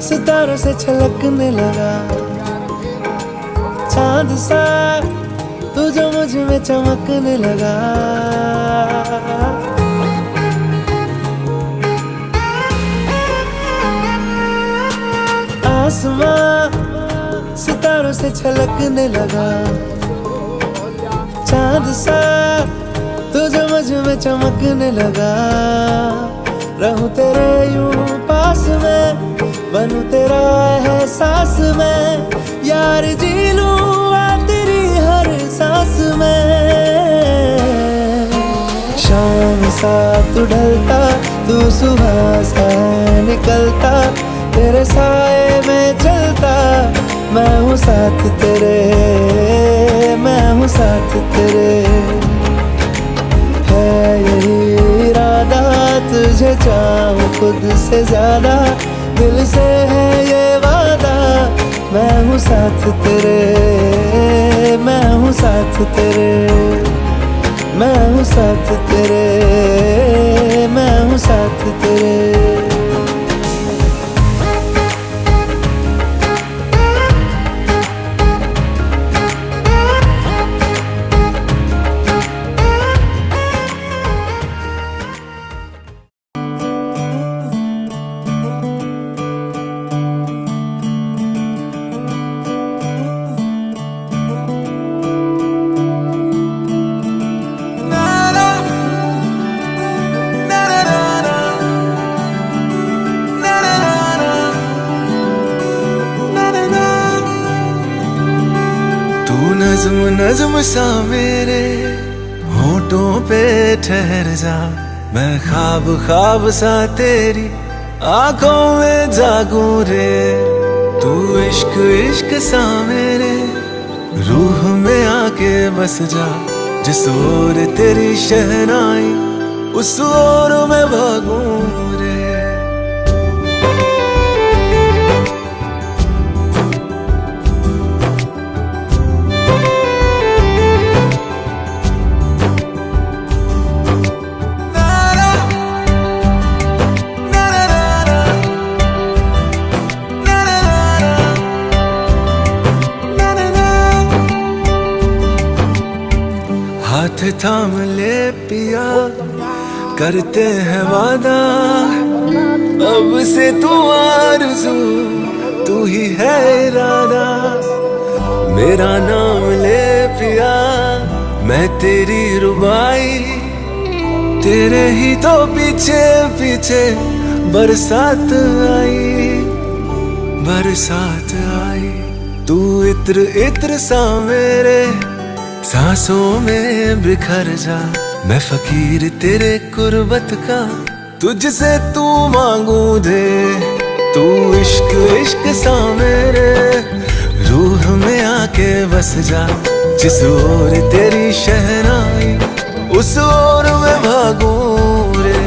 सितारों से छलकने लगा, चांद सा तू जो मुझ में चमकने लगा। आसमां सितारों से छलकने लगा, चांद सा तू जो मुझ में चमकने लगा। रहूं तेरे यूं पास में, बनूं तेरा एहसास में, यार जी लूं तेरी हर सांस में। शाम सा तू ढलता, तू सुबह सा निकलता, तेरे साए में चलता, मैं हूँ साथ तेरे, मैं हूँ साथ तेरे। है यही इरादा तुझे चाहूं खुद से ज्यादा, दिल से है ये वादा, मैं हूँ साथ तेरे, मैं हूँ साथ तेरे, मैं हूँ साथ तेरे, मैं हूँ साथ तेरे। नज़्म नज़्म सा मेरे होठों पे ठहर जा, मैं ख्वाब ख्वाब सा तेरी आंखों में जागूं रे। तू इश्क इश्क सा मेरे रूह में आके बस जा, जिस ओर तेरी शहनाई उस ओर मैं भागूं रे। हाथ थाम ले पिया, करते हैं वादा, अब से तू आरज़ू, तू ही है इरादा। मेरा नाम ले पिया, मैं तेरी रुबाई, तेरे ही तो पीछे पीछे बरसात आई, बरसात आई। तू इत्र इत्र सा मेरे सांसों में बिखर जा, मैं फकीर तेरे कुर्बत का, तुझसे तू मांगू दे। तू इश्क इश्क सा मेरे रूह में आके बस जा, जिस ओर तेरी शहनाई उस ओर मैं भागूं रे।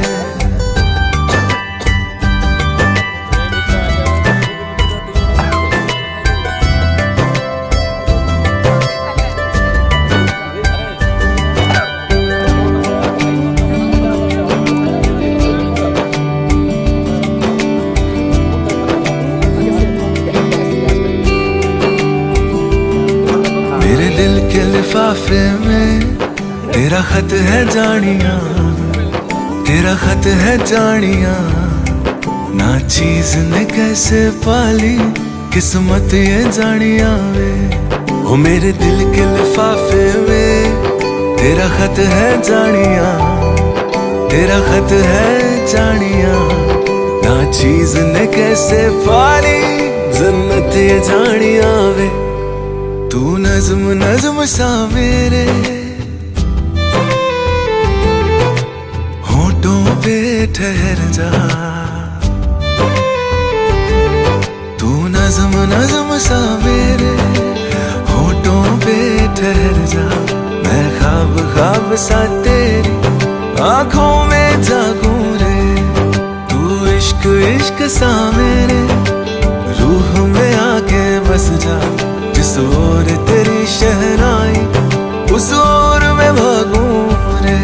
मेरे दिल के लिफाफे में तेरा खत है जानिया, तेरा खत है जानिया। ना चीज ने कैसे पाली किस्मत ये जानिया वे। ओ मेरे दिल के लिफाफे में तेरा खत है जानिया, तेरा खत है जानिया। ना चीज ने कैसे पाली जन्नत ये जानिया वे। तू नज़्म नज़्म सा मेरे होठों पे ठहर जा, तू नज़्म नज़्म सा मेरे होठों पे ठहर जा। मैं ख्वाब ख्वाब सा तेरी आँखों में जागूं रे। तू इश्क इश्क सा मेरे रूह में आके बस जा, जिस ओर तेरी शहनाई उस ओर मैं भागूं रे।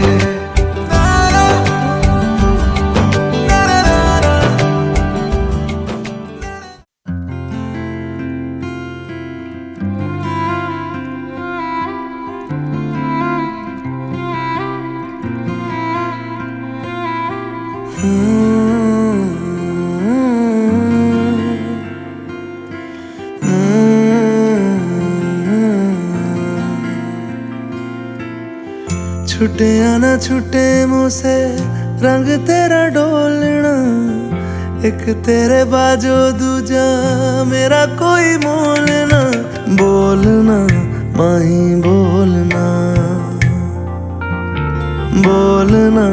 छुटे या ना छुटे मुझसे रंग तेरा डोलना, एक तेरे बाजो दूजा मेरा कोई मोल ना। बोलना माही बोलना, बोलना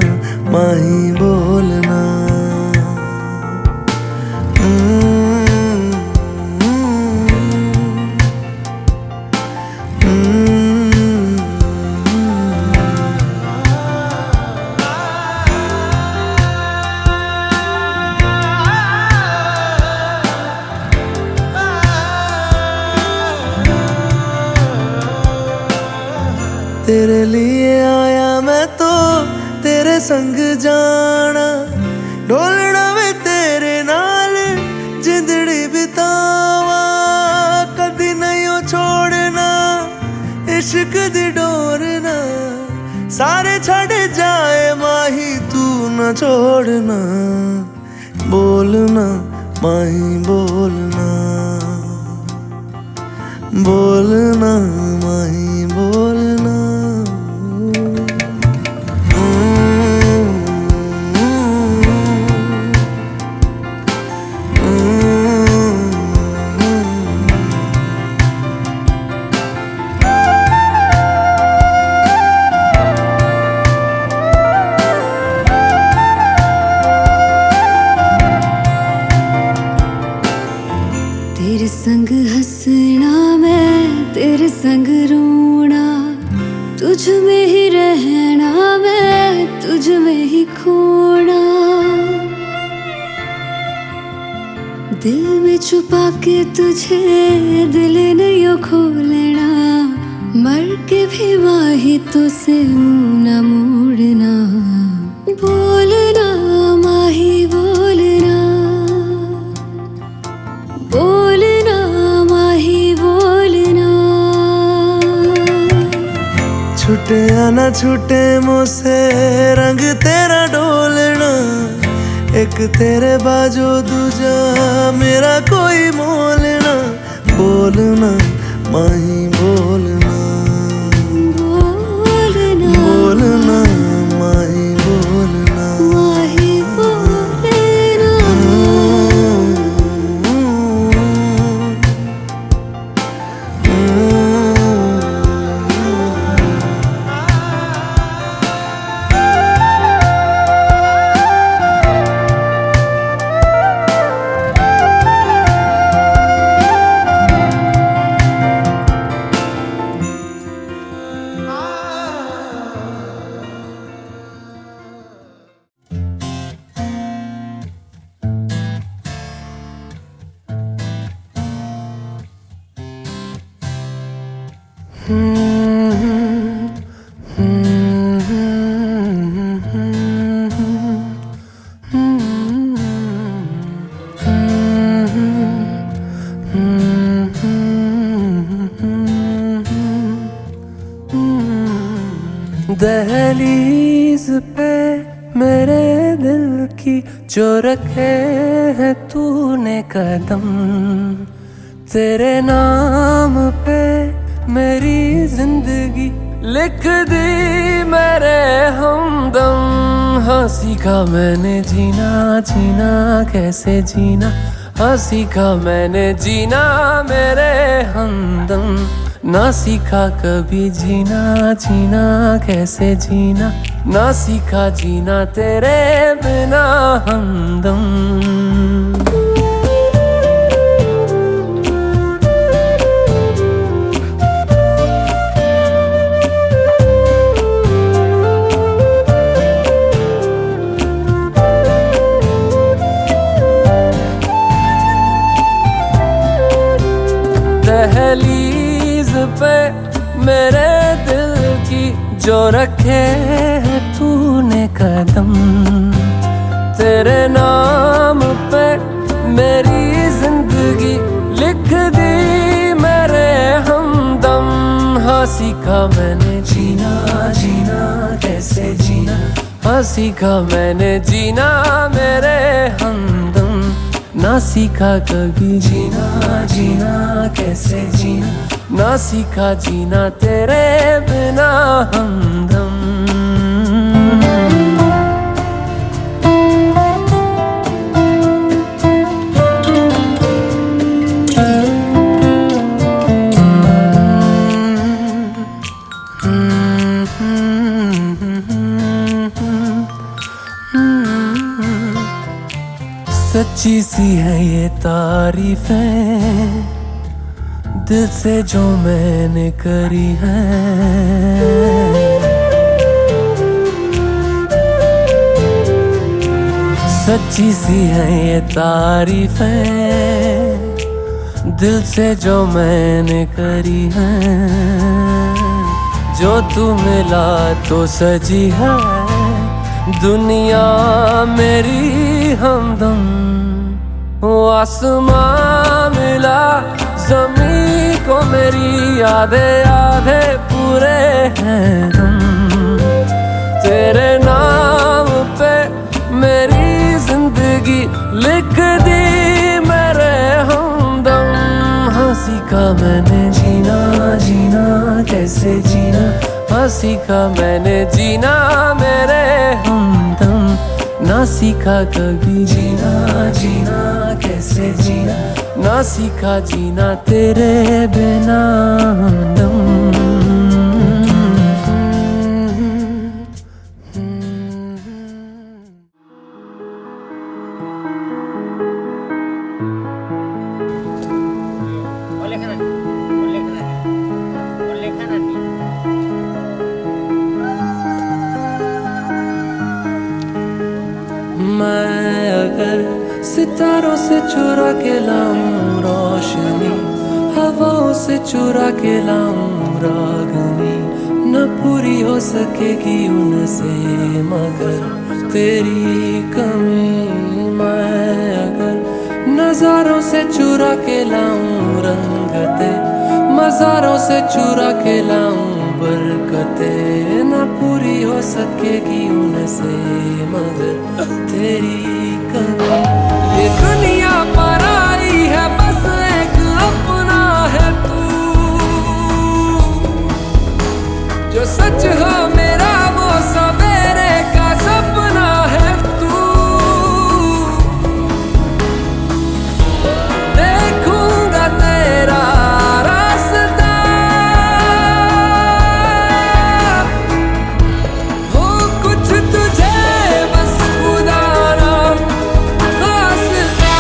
माही बोलना। तेरे लिए आया मैं तो तेरे संग जाना, ढोलना वे तेरे नाल जिंदड़ी बितावा। कदी नहीं ओ छोड़ना इश्क दी डोरना, सारे छड़ जाए माही तू न छोड़ना। बोलना माही बोलना, बोलना माही बोलना। तेरे संग हंसना मैं तेरे संग रोना, तुझ में ही रहना मैं तुझ में ही खोना। दिल में छुपा के तुझे दिल नहीं खोलना, मर के भी माही तुझसे मुँह न मोड़ना। बोलना माही बोलना, बोलना माही बोलना। छुटे या न छूटे मुझसे रंग तेरा डोलना, एक तेरे बाजू दूजा मेरा कोई मोल ना। बोलना माही बोलना, बोलना बोलना माही बोलना, माही बोलना। दहलीज पे मेरे दिल की जो रखे है तूने कदम, तेरे नाम पे मेरी जिंदगी लिख दी मेरे हमदम। हाँ सीखा मैंने जीना, जीना कैसे जीना, हाँ सीखा मैंने जीना मेरे हमदम। ना सीखा कभी जीना, जीना कैसे जीना, ना सीखा जीना तेरे बिना हमदम। दहलीज पे मेरे दिल की जो रखे है तूने कदम, तेरे नाम पे मेरी जिंदगी लिख दी मेरे हमदम। हाँ सीखा मैंने जीना, जीना कैसे जीना, हाँ सीखा मैंने जीना मेरे हमदम। ना सीखा कभी जीना, जीना कैसे जीना, ना सीखा जीना तेरे बिना हमदम। सच्ची सी है ये तारीफें दिल से जो मैंने करी है, सच्ची सी है ये तारीफें दिल से जो मैंने करी है। जो तू मिला तो सजी है दुनिया मेरी हमदम। वो आसमां मिला ज़मीं को मेरी यादें आधे पूरे हैं हम। तेरे नाम पे मेरी जिंदगी लिख दी मेरे हमदम। हाँ सीखा मैंने जीना, जीना कैसे जीना, हाँ सीखा मैंने जीना मेरे हमदम। ना सीखा कभी जीना, जीना कैसे जीना, ना सीखा जीना तेरे बिना हमदम। मैं अगर सितारों से चुरा के लाऊं रोशनी, हवाओं से चुरा के लाऊं रागनी, न पूरी हो सकेगी उनसे मगर तेरी कमी। मैं अगर नजारों से चुरा के लाऊं रंगते, मज़ारों से चुरा के लाऊं बरकतें न पूरी हो सकेगी उनसे, मगर तेरी कमी। ये दुनिया पर आई है बस एक अपना है तू, जो सच हो मेरा वो सवेरे का सपना है तू। देखूंगा तेरा रास्ता, हो कुछ तुझे बस खुदा ना वास्ता।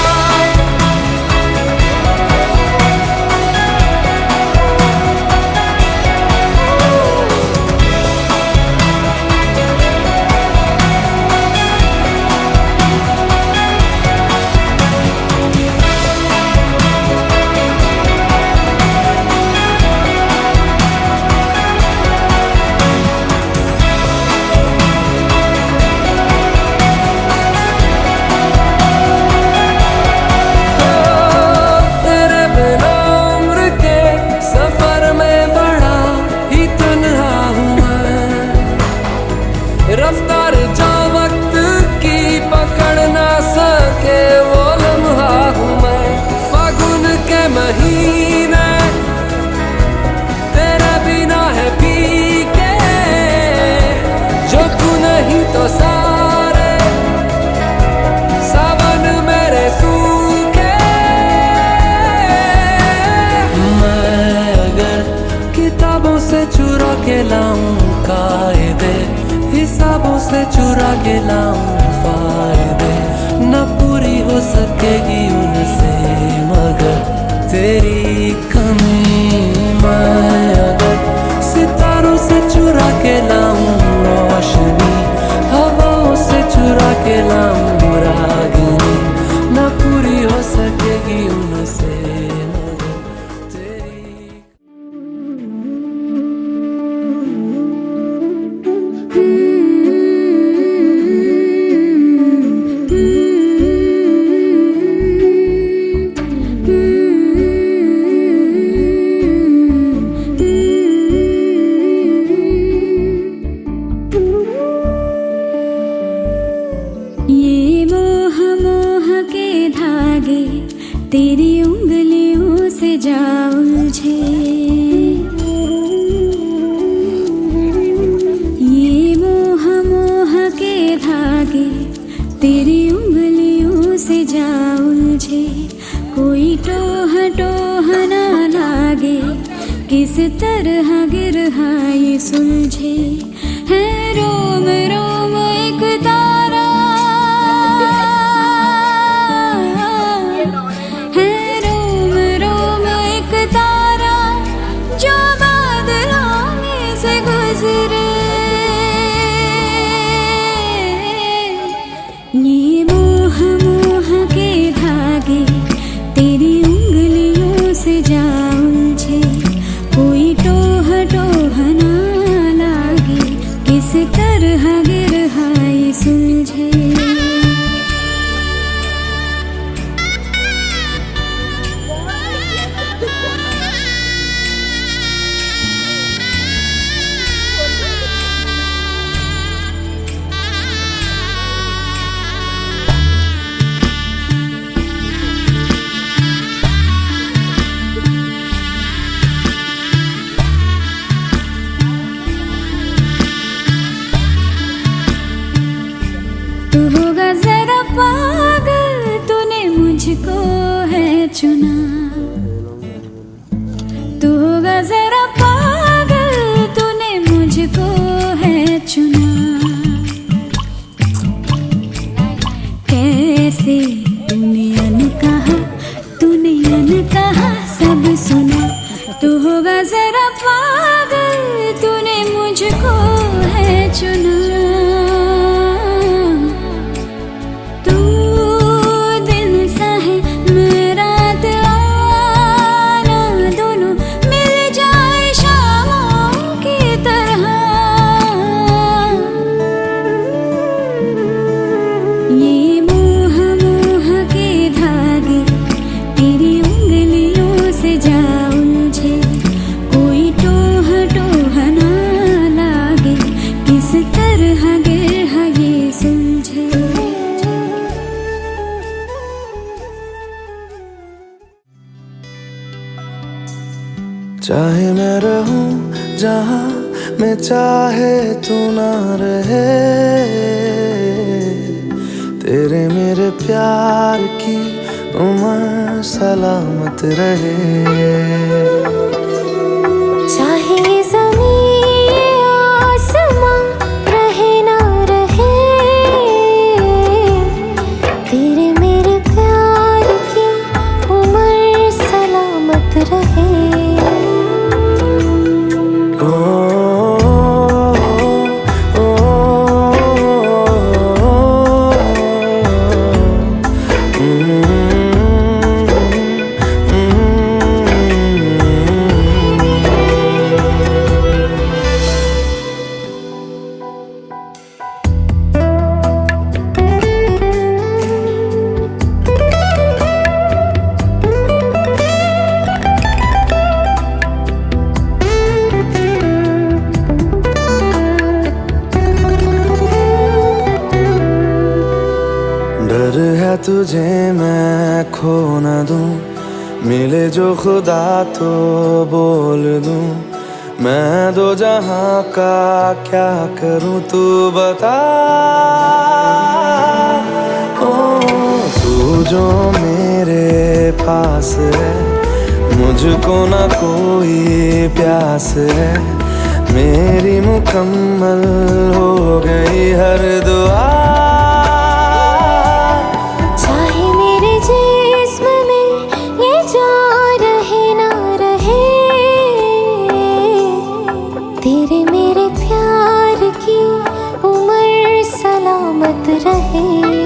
तेरे बिना उम्र के सफर में बड़ा ही तन्हा हूँ मैं, रफ्तार जो वक्त की पकड़ ना सके वो लम्हा हूँ मैं। फागुन के महीने तेरे बिना है फीके, जो तू नहीं तो सारे सावन मेरे सूखे। मैं अगर किताबों से चुरा के लाऊं कायदे, हिसाबों से चुरा के लाऊं फायदे, न पूरी हो सकेगी उनसे मगर तेरी कमी। मैं अगर सितारों से चुरा के लाऊं रोशनी, हवाओं से चुरा के लाऊं रागिनी, न पूरी हो सकेगी उनसे मगर तेरी। ये मोह मोह के धागे तेरी उंगलियों से जा उलझे, ये मोह मोह के धागे तेरी उंगलियों से जा उलझे। कोई टोह टोह ना लागे, किस तरह गिरहा ये सुलझे। है रोम रोम एक तारा, है रोम रोम एक तारा, जो बादलों में से गुजरे। ये मोह मोह के धागे तेरी उंगलियों से जा उलझे। कोई टोह टोह ना लागे, किस तरह गिरहा ये सुलझे। तू होगा किस तरह गिर ये समझे। चाहे मैं रहूं जहां मैं चाहे तू ना रहे, तेरे मेरे प्यार की उम्र सलामत रहे। चाहे ज़मीन आसमां रहे ना रहे, तेरे मेरे प्यार की उम्र सलामत रहे। डर है तुझे मैं खो न दूं, मिले जो खुदा तो बोल दूं। मैं दो जहां का क्या करूं तू बता। ओ तू जो मेरे पास है, मुझको ना कोई प्यास है। मेरी मुकम्मल हो गई हर दुआ। तेरे मेरे प्यार की उम्र सलामत रहे।